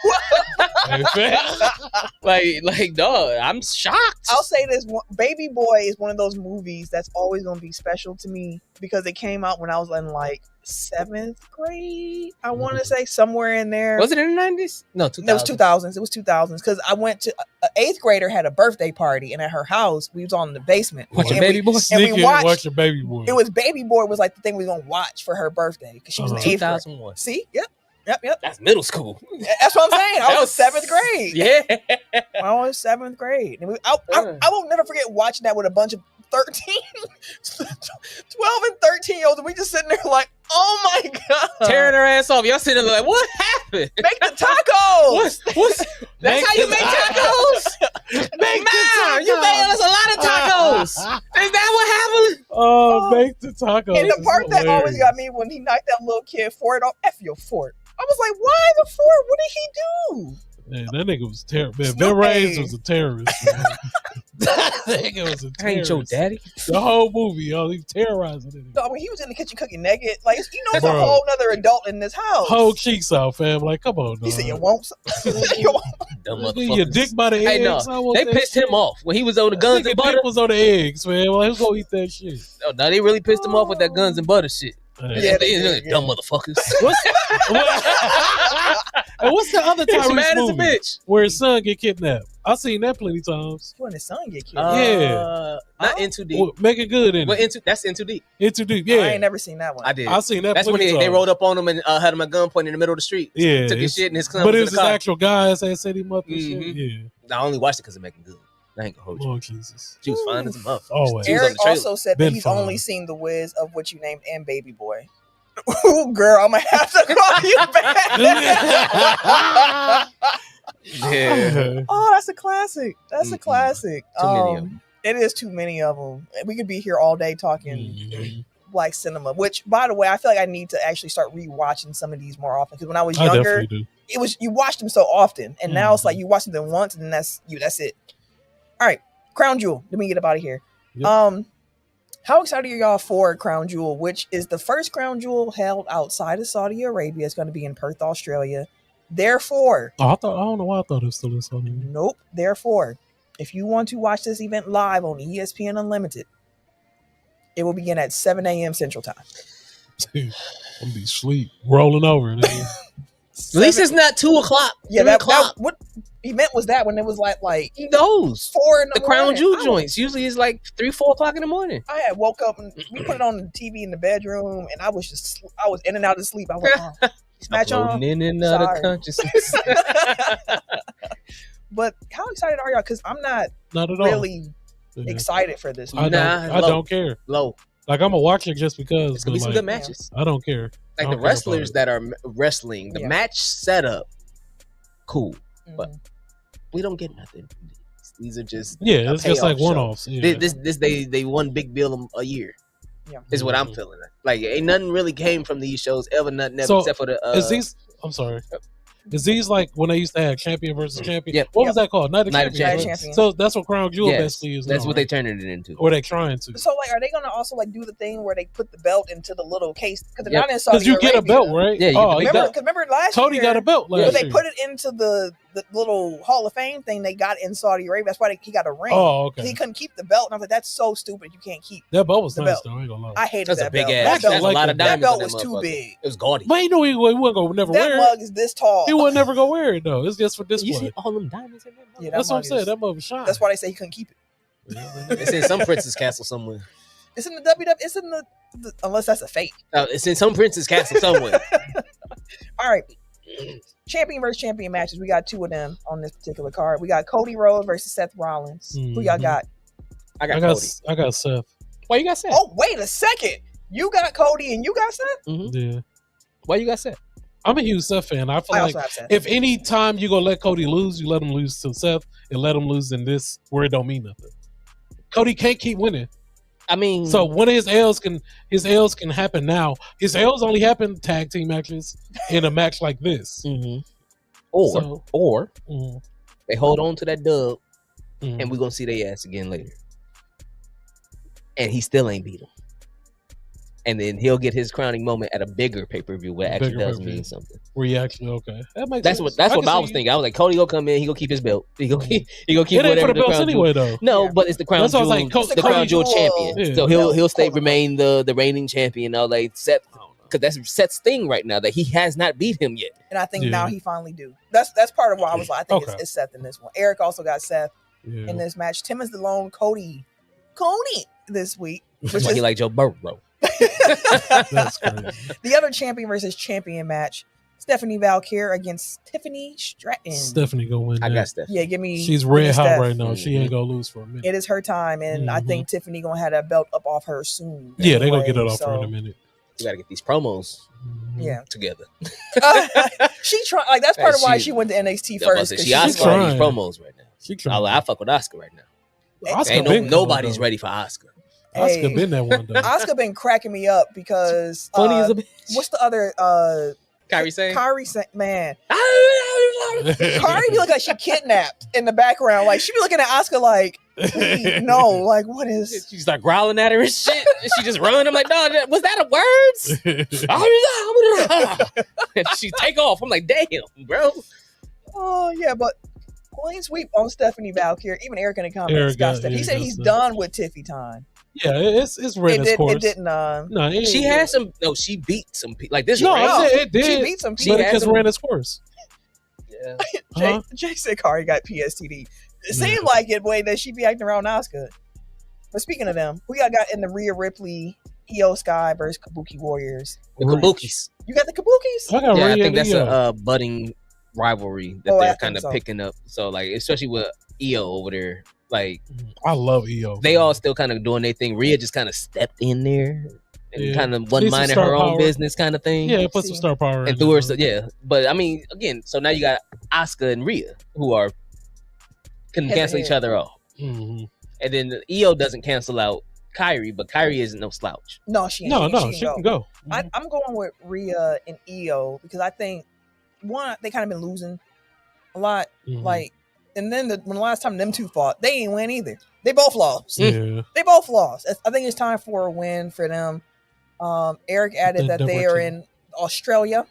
like, dog, I'm shocked. I'll say this: Baby Boy is one of those movies that's always gonna be special to me because it came out when I was in like 7th grade. I want to say somewhere in there. Was it in the 90s? No, 2000s. It was 2000s. It was 2000s because I went to an 8th grader had a birthday party, and at her house we was on in the basement watching Baby Boy. And we watched Baby Boy. It was Baby Boy was like the thing we was gonna watch for her birthday because she was in 8th 2001. grade. See, yep. That's middle school. That's what I'm saying. I was 7th grade. Yeah, I was 7th grade, and I will never forget watching that with a bunch of 12 and 13-year-olds, and we just sitting there like, oh my god, tearing her ass off. Y'all sitting there like, what happened? Make the tacos. What's that's how you make tacos? You made us a lot of tacos. Is that what happened? Oh, make the tacos. And the part that always got me when he knocked that little kid fork off, F your fork. I was like, why the fork? What did he do? Man, that nigga was terrible. Man, Ben Reyes was a terrorist. That nigga was a terrorist. I ain't your daddy. The whole movie, yo, he terrorizing it. So when he was in the kitchen cooking naked, like it's a whole nother adult in this house. Whole cheeks out, fam. Like, come on, dog. He said, "You won't." Dumb your dick by the eggs. No. They pissed him off when he was on the guns and butter. Dick was on the eggs, man. Like, who's gonna eat that shit? No, they really pissed him off with that guns and butter shit. Yeah, dumb motherfuckers. And what's the other Tyrese mad movie as a bitch where his son get kidnapped? I've seen that plenty times. When his son get killed. Not In Too Deep. Well, make it good in it. That's In Too Deep. In Too Deep, yeah. I ain't never seen that one. I did. I've seen that. That's when they rolled up on him and had him at gunpoint in the middle of the street. Yeah, took his shit and his son. But was it was in the his car. actual guys that set him up and shit. Mhm. Yeah. I only watched it because of Making Good. I ain't gonna hold you. Oh Jesus. She was fine as a motherfucker. Always. She was on Eric the trailer. also said that Been he's fine. only seen The Wiz of What You Named and Baby Boy. Ooh, girl, I'm gonna have to call you back. Yeah. Oh, that's a classic. That's a classic. Too many of them. It is too many of them. We could be here all day talking Mhm. black cinema. Which, by the way, I feel like I need to actually start rewatching some of these more often. Because when I was I younger, definitely do. it was you watched them so often, and now it's Mhm. like you watch them once, and then that's it. All right, Crown Jewel. Let me get up out of here. Yep. How excited are y'all for Crown Jewel, which is the first Crown Jewel held outside of Saudi Arabia? It's going to be in Perth, Australia. Therefore, I don't know why I thought it was still in Saudi. nope. Therefore, if you want to watch this event live on ESPN Unlimited, it will begin at 7 a.m. Central Time. I'm gonna be sleep rolling over. Nigga. At least it's not 2 o'clock. Yeah, 3 that o'clock. what event was that when it was like Those 4 in the Crown morning? Jewel I was- joints usually is like 3-4 o'clock in the morning. I had woke up and we put it on the TV in the bedroom, and I was in and out of sleep. I was like, oh, match on. Floating in and out Sorry. of consciousness. But how excited are y'all? Because I'm not Not at all. really Yeah. excited for this. I Nah, don't care. Low. Like I'm gonna watch it just because. It's gonna be but, some like, good matches. I don't care. I Like don't the care wrestlers about that are wrestling, the Yeah. match setup, cool. But Mhm. we don't get nothing. These are just Yeah, it's just payoff like show. one-offs. Yeah. This they one big bill a year Yeah. is what I'm feeling. Like ain't nothing really came from these shows ever, nothing So, except for the. Is these? I'm sorry. Is these like when they used to have champion versus champion? Yep. What was that called? Night of Night of Champions. Champions. right? So that's what Crown Jewel Yes, basically is. that's now, what they right? turning it into. Or they trying to. So, like, are they gonna also like do the thing where they put the belt into the little case? Because they're Yep. not in Saudi Because you get a Arabia. belt, right? Yeah, you get the big belt. Remember last Cody year, got a belt but last they year. put it into the little Hall of Fame thing they got in Saudi Arabia. That's why he got a ring. Oh, 'Cause okay. he couldn't keep the belt, and I was like, "That's so stupid. You can't keep." That belt was the nice belt. though. I ain't gonna lie. I hated That's that a big belt. ass. That Actually, That's belt, a lot of that diamonds. belt on was that too motherfucker. big. It was gaudy. But he knew he wasn't gonna never That wear it. mug is this tall. He would never go wear it though. It's just for You display. see all them diamonds in that? Yeah, That's what I'm mug saying. is- That mug was shine. That's why they say he couldn't keep it. It's in some princess castle somewhere. It's in the WW. It's in the unless that's a fake. It's in some princess castle somewhere. All right. Champion versus champion matches. We got 2 of them on this particular card. We got Cody Rhodes versus Seth Rollins. Who y'all Mhm. got? I got I Cody. got Seth. Why you got Seth? Oh, wait a second. You got Cody and you got Seth? Yeah. Why you got Seth? I'm a huge Seth fan. I feel I like also have Seth. if any time you gonna let Cody lose, you let him lose to Seth and let him lose in this where it don't mean nothing. Cody can't keep winning. I mean, So one of his L's can happen now. His L's only happen tag team matches in a match like this. or So- Mhm. they hold on to that dub, Mhm. and we're gonna see their ass again later. And he still ain't beat him. And then he'll get his crowning moment at a bigger pay-per-view where it actually Bigger does pay-per-view. mean something. Where you actually okay. That makes That's sense. what I can was see- thinking. I was like, Cody gonna come in, he gonna keep his belt. He gonna keep It ain't for whatever the belts Crown Jewel- anyway though. No, Yeah. but it's the Crown That's what I Jewel, was like, Cody- the Crown Jewel Jewel, champion. yeah. So he'll stay Hold on. remain the reigning champion. Like Seth, because that's Seth's thing right now that he has not beat him yet. And I think Yeah. now he finally do. That's part of why I was like, I think Okay. it's Seth in this one. Eric also got Seth Yeah. in this match. Tim is the lone Cody this week. Which That's why he is like Joe Burrow. That's crazy. the other champion versus champion match. Stephanie Valkyrie against Tiffany Stratton. Stephanie gonna win. I that. got Steph. Yeah, give me. She's give me red hot Steph. right now. She ain't gonna lose for a minute. It is her time, and I think Tiffany gonna have that belt up off her soon. Yeah, they gonna anyway, get it off so, her in a minute. You gotta get these promos Mhm. Yeah, together. she tried. Like that's part of why She- she went to NXT I was about first. to say, 'cause she she's Oscar like- all these promos right now. She trying. I fuck with Oscar right now. Oscar Ain't been nobody's cold, ready for Oscar. though. Oscar Hey. been that one though. Oscar been cracking me up because Funny as a bitch. what's the other Kyrie saying, Kyrie man. Kyrie be looking like she kidnapped in the background. Like she be looking at Oscar like, "Please, no, like what is She start growling at her and shit. And she just run. I'm like, no, was that a words? And she take off. I'm like, damn, bro. Oh yeah, but clean sweep on Stephanie Valkyrie. Even Eric in the comments Eric got got- Steph. He yeah, said got he's Steph. done with Tiffy time. Yeah, it's ran its course. It didn't No, it She ain't- had some. No, she beat some people. Like this. No, right? I said it did. She beat some She but people. had because some- ran its course. Yeah. Jay, Huh? Jay said Kari got PSTD. It seemed like it, boy, that she be acting around Asuka. But speaking of them, who y'all got in the Rhea Ripley, Io Sky versus Kabuki Warriors? The Kabukis. You got the Kabukis? I think that's a budding rivalry that they're kind of picking up. So, like, especially with Io over there. Like, I love Io. They all still kind of doing their thing. Rhea just kind of stepped in there and kind of wasn't minding her own business kind of thing. Yeah, put some star power and threw her. But I mean, again, so now you got Asuka and Rhea who can cancel each other off. Mm-hmm. And then Io doesn't cancel out Kyrie, but Kyrie isn't no slouch. No, she can go. I'm going with Rhea and Io because I think they kind of been losing a lot. Mm-hmm. Like, and then when the last time them two fought, they ain't win either. They both lost. Yeah. They both lost. I think it's time for a win for them. Eric added that they are in Australia.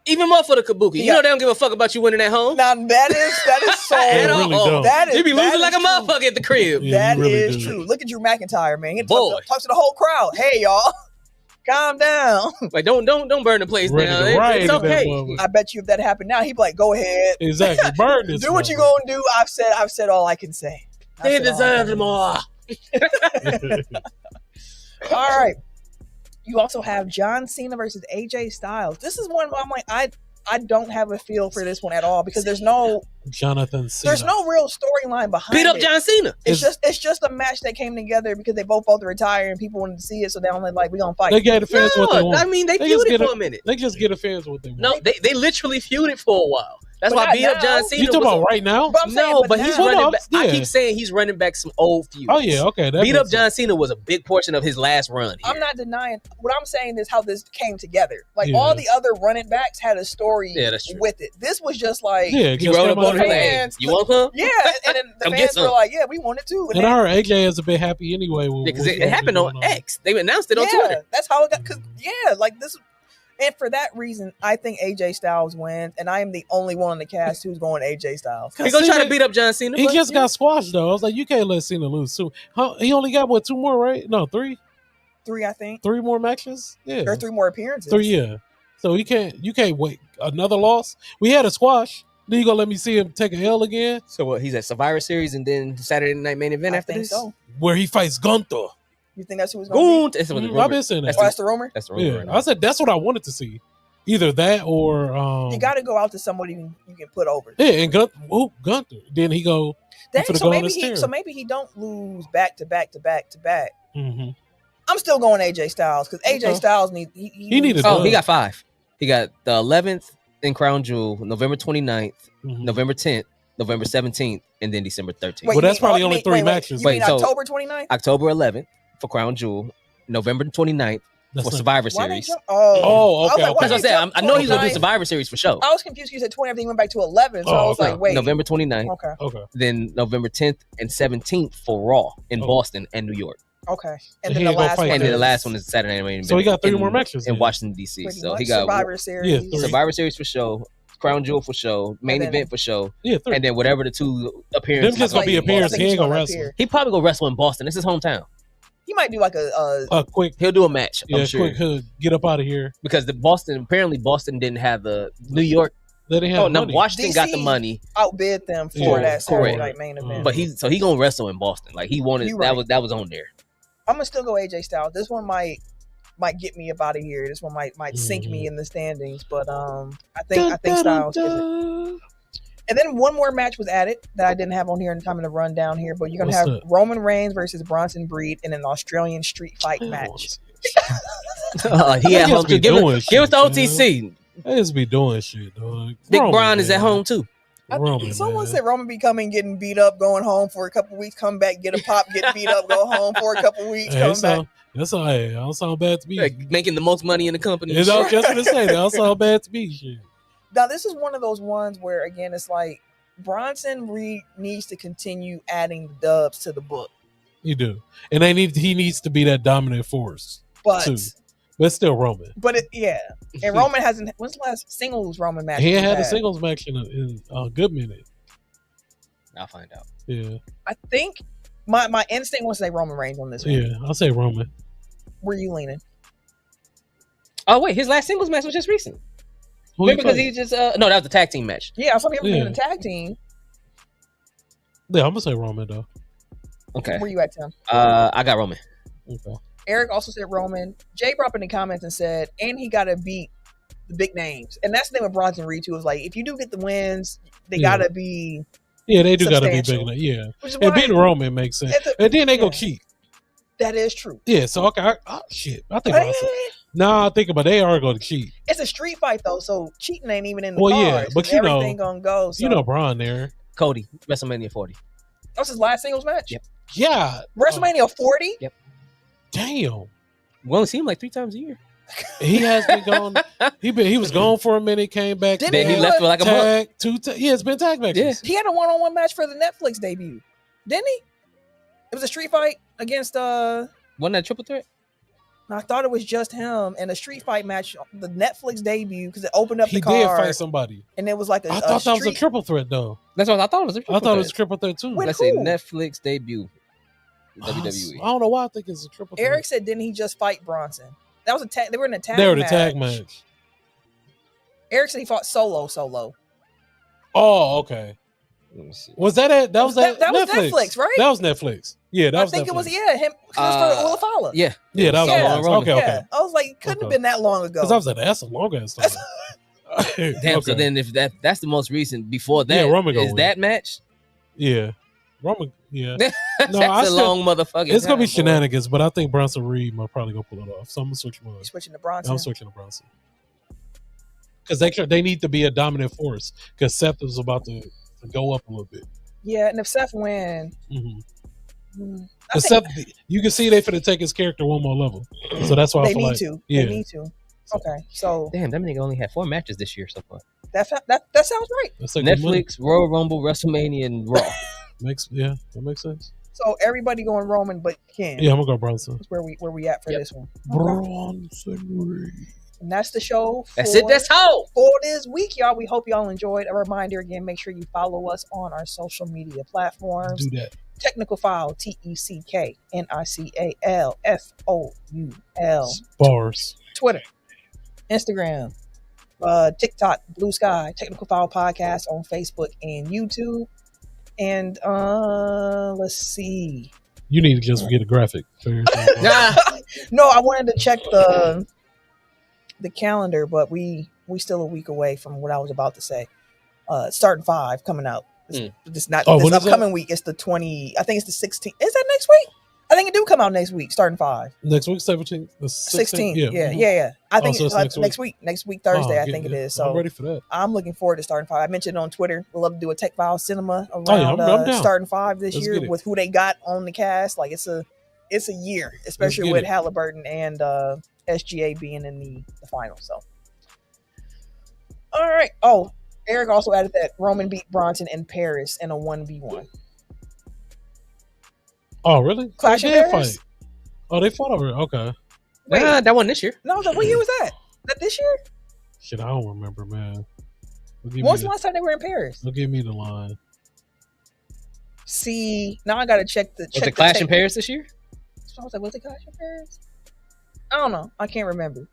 Even more for the Kabuki. You know they don't give a fuck about you winning at home. Now that is so. Really you be losing like a motherfucker at the crib. Yeah, that is true. Look at Drew McIntyre, man. He talks to the whole crowd. Hey, y'all, calm down. Like don't burn the place down. It's okay. I bet you if that happened now, he'd be like, "Go ahead, exactly, burn this. Do what you gonna do." I've said all I can say. They deserve them all. All right. You also have John Cena versus AJ Styles. This is one where I'm like, I don't have a feel for this one at all because there's no Jonathan Cena. There's no real storyline behind it. Beat up John Cena. It's just a match that came together because they both retired and people wanted to see it, so they only like, we gonna fight. They gave the fans what they want. I mean, they feuded for a minute. They just get the fans what they want. No, they literally feuded for a while. That's why beat up John Cena. You talking about right now? But he's running back. I keep saying he's running back some old feuds. Oh yeah, okay. Beat up John Cena was a big portion of his last run. I'm not denying. What I'm saying is how this came together. Like all the other running backs had a story with it. This was just like he rode up on the fans. You want some? Yeah, and then the fans were like, "Yeah, we want it too." And I heard AJ is a bit happy anyway. Because it happened on X. They announced it on Twitter. That's how it got. Because like this. And for that reason, I think AJ Styles wins, and I am the only one in the cast who's going AJ Styles. He's gonna try to beat up John Cena. He just got squashed though. I was like, you can't let Cena lose. So he only got 2 more, right? No, 3. 3, I think. 3 more matches. Yeah, or 3 more appearances. 3, yeah. So you can't wait another loss. We had a squash. Then you gonna let me see him take a L again? So what? He's at Survivor Series and then Saturday Night Main Event after this, where he fights Gunther. You think that's who it's gonna be? I've been saying that. That's the rumor. That's the rumor. Yeah, I said that's what I wanted to see. Either that or you got to go out to somebody you can put over. Yeah, and Gunther. Then he go. So maybe he don't lose back to back. Mm-hmm. I'm still going AJ Styles because AJ Styles he needed. He got 5. He got the 11th in Crown Jewel, November 29th, November 10th, November 17th, and then December 13th. Well, that's probably only 3 matches. Wait, October 29th? October 11th for Crown Jewel, November 29th. For Survivor Series. Okay. As I said, I know he's gonna do Survivor Series for sure. I was confused. You said 20, everything went back to 11. So I was like, wait. November 29th. Okay. Then November 10th and 17th for Raw in Boston and New York. Okay. And then the last one is Saturday Night. So he got 3 more matches in Washington D.C. So he got Survivor Series. Yeah, Survivor Series for sure. Crown Jewel for show, main event for show, 3. And then whatever the 2 appearances. Them just gonna be appearances. He ain't gonna wrestle. He probably gonna wrestle in Boston. This is his hometown. He might do like a quick. He'll do a match. I'm sure. Quick get up out of here because Boston didn't have the New York. They didn't have money. Washington DC got the money. Outbid them for that Saturday Night Main Event. But he gonna wrestle in Boston. Like he wanted that was on there. I'm gonna still go AJ Styles. This one might get me up out of here. This one might sink me in the standings. But I think Styles gets it. And then one more match was added that I didn't have on here in time to run down here. But you're going to have Roman Reigns versus Bronson Reed in an Australian street fight match. He at home too. Give us the OTC. They just be doing shit, dog. Big Bron is at home too. Someone said Roman be coming, getting beat up, going home for a couple weeks, come back, get a pop, get beat up, go home for a couple weeks, come back. That's all. Hey, don't sound bad to me. Like making the most money in the company. I was just gonna say that. Don't sound bad to me. Shit. Now, this is one of those ones where, again, it's like Bronson Reed needs to continue adding dubs to the book. You do. And he needs to be that dominant force. But it's still Roman. But and Roman hasn't. When's the last singles Roman match? He had a singles match in a good minute. I'll find out. Yeah. I think my instinct was to say Roman Reigns on this one. Yeah, I'll say Roman. Where you leaning? Oh, wait. His last singles match was just recent. Maybe because he just no, that was the tag team match. Yeah, I saw him in the tag team. Yeah, I'm gonna say Roman though. Okay. Where you at, Tim? I got Roman. Okay. Eric also said Roman. Jay brought up in the comments and said, and he got to beat the big names. And that's the name of Bronson Reed, too. Is like, if you do get the wins, they got to be. Yeah, they do got to be big enough. Yeah. And beating Roman makes sense. And then they go cheat. That is true. Yeah, so, okay. Shit. I think I think about they are going to cheat. It's a street fight, though, so cheating ain't even in the cards. Yeah, but everything going to go. So. You know Braun there. Cody, WrestleMania 40. That was his last singles match? Yep. Yeah. WrestleMania 40? Yep. Damn. We only see him like 3 times a year. He has been gone. He was gone for a minute, came back. Then he left for like a month. It's been tag matches. Yeah. He had a one-on-one match for the Netflix debut, didn't he? It was a street fight against Wasn't that triple threat? I thought it was just him and a street fight match, the Netflix debut, because it opened up the card. He did fight somebody, and it was like I thought that was a triple threat though. That's what I thought it was. I thought it was a triple threat too. That's a Netflix debut. WWE. I don't know why I think it's a triple threat. Eric said, didn't he just fight Bronson? That was a tag. They were in a tag. They were the tag match. Eric said he fought solo. Oh, okay. Let me see. Was that it? That was Netflix, right? That was Netflix. Yeah, that was. I think Netflix. It was him. It was for Ulafala. Yeah, that was long. Okay, okay. I was like, it couldn't have been that long ago. Because I was like, that's a long ass time. Damn. Okay. So then, if that's the most recent before that, Roman is that match? Yeah, Roman. Yeah, that's a long motherfucking. It's gonna be shenanigans, but I think Bronson Reed might probably go pull it off. So I'm gonna switch mine. You're switching to Bronson. I'm switching to Bronson because they need to be a dominant force. Because Seth is about to go up a little bit. Yeah, and if Seth wins, Seth, you can see they finna take his character one more level. So that's why I feel like they need to. Okay, so damn, that nigga only had 4 matches this year so far. That sounds right. Like Netflix, Royal Rumble, WrestleMania, and Raw. That makes sense. So everybody going Roman, but Ken. Yeah, I'm gonna go Bronson. That's where we at for this one. Bronson Reed. And that's the show. That's it. That's how for this week, y'all. We hope y'all enjoyed. A reminder again: make sure you follow us on our social media platforms. Do that. Technical File, TECKNICALFOUL. Bars. Twitter, Instagram, TikTok, Blue Sky, Technical File Podcast on Facebook and YouTube. And let's see. You need to just get a graphic. No, I wanted to check the calendar, but we still a week away from what I was about to say. Starting 5 coming out. It's not this upcoming week. It's the 20. I think it's the 16th. Is that next week? I think it do come out next week. Starting 5. Next week, 17th, 16th. Yeah. I think it's next week. Next week Thursday. I think it is. So I'm ready for that. I'm looking forward to Starting 5. I mentioned it on Twitter. We'll love to do a Tech File Cinema around Starting 5 this year with who they got on the cast. Like it's a year, especially with Halliburton and SGA being in the final. So, all right. Oh, Eric also added that Roman beat Bronson in Paris in a 1v1. Oh, really? Clash of Paris? Fight. Oh, they fought over it. Okay. That one this year. No, what year was that? That this year? Shit, I don't remember, man. When's the last time they were in Paris? Don't give me the line. See, now I gotta check the. Was it Clash in Paris this year? So I was like, was it Clash in Paris? I don't know. I can't remember.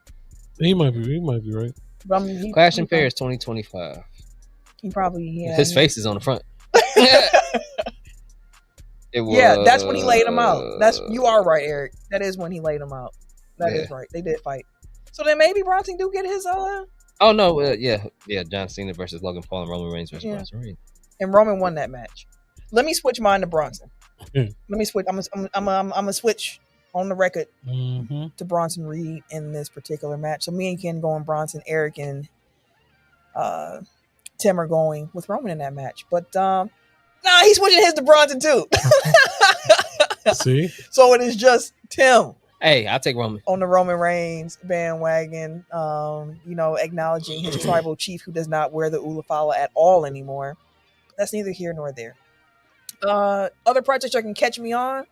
He might be right. But Clash in Paris 2025. He probably His face is on the front. That's when he laid him out. You are right, Eric. That is when he laid him out. That is right. They did fight. So then maybe Bronson do get his Oh no, John Cena versus Logan Paul and Roman Reigns versus Bronson Reed. And Roman won that match. Let me switch mine to Bronson. Let me switch. I'm gonna switch on the record to Bronson Reed in this particular match. So me and Ken going Bronson, Eric and Tim are going with Roman in that match. But he's switching his to Bronson too. See? So it is just Tim. Hey, I'll take Roman. On the Roman Reigns bandwagon, acknowledging his tribal chief who does not wear the Ulafala at all anymore. That's neither here nor there. Other projects you can catch me on.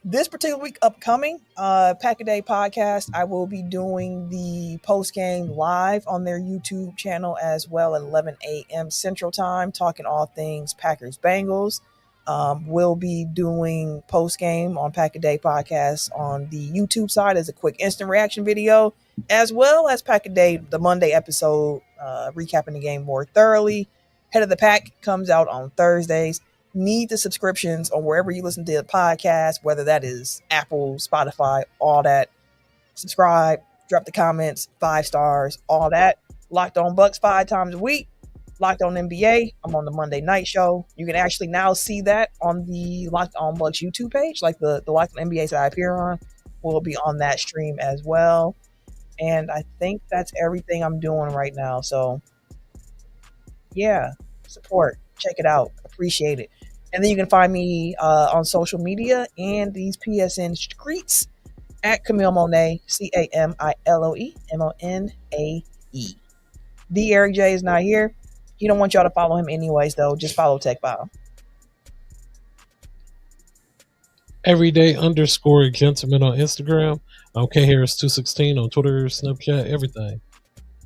This particular week upcoming, Pack a Day podcast, I will be doing the post-game live on their YouTube channel as well at 11 a.m. Central Time, talking all things Packers Bengals. We'll be doing post-game on Pack a Day podcast on the YouTube side as a quick instant reaction video, as well as Pack a Day, the Monday episode, recapping the game more thoroughly. Head of the Pack comes out on Thursdays. need the subscriptions on wherever you listen to the podcast, whether that is Apple, Spotify, all that. Subscribe, drop the comments, 5 stars, all that. Locked On Bucks 5 times a week. Locked On NBA. I'm on the Monday night show. You can actually now see that on the Locked On Bucks YouTube page, like the Locked On NBA that I appear on will be on that stream as well. And I think that's everything I'm doing right now. So yeah, support, check it out, appreciate it. And then you can find me on social media and these PSN streets at Camille Monet, CamiloeMonae. The Eric J is not here. He don't want y'all to follow him anyways, though. Just follow TechFile. Everyday_gentleman on Instagram. Okay, Harris 216 on Twitter, Snapchat, everything.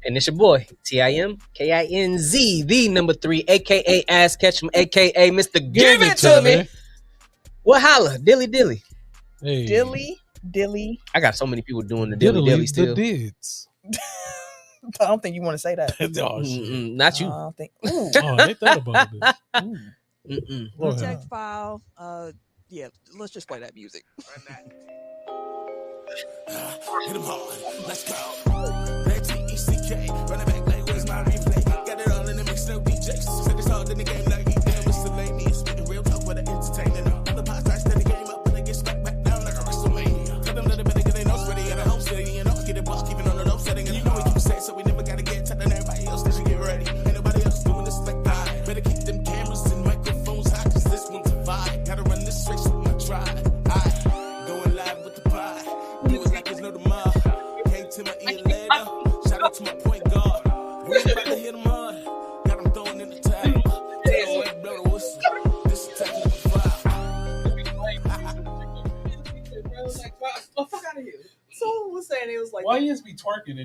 And it's your boy, TIMKINZ, the number 3, aka Ass Ketchum, aka Mr. Give It To Me. Well, holla, dilly. Hey. Dilly. I got so many people doing the dilly still. The dids. I don't think you want to say that. Oh, shit. Not you. I don't think. Oh, ain't that about it? TechFile. Yeah, let's just play that music. Hit 'em hard, let's go. T-E-C-K, running back like where's my replay? Got it all in the mix, no DJs. Said it's hard in the game like you damn, it's the lady. Spitting real talk with the entertainment. Other parts I stand the game up, but I get stuck back down like a WrestleMania. Tell them that better get their nose ready at a home city, you know, get it block, keeping on the low setting. And you know we keep saying, so we never gotta get telling everybody else that you get ready. Ain't nobody else doing this like I. Better keep them cameras and microphones high, cause this one's a vibe. Gotta run this race with my tribe. Going live with the pie. Do it like there's no tomorrow. Came to my ear later. Shout out to my point guard. We ain't about to hit him hard. Got him throwing in the tag. Tell me blow the whistle. This is taking the Someone was saying it was like. Why you just be twerking and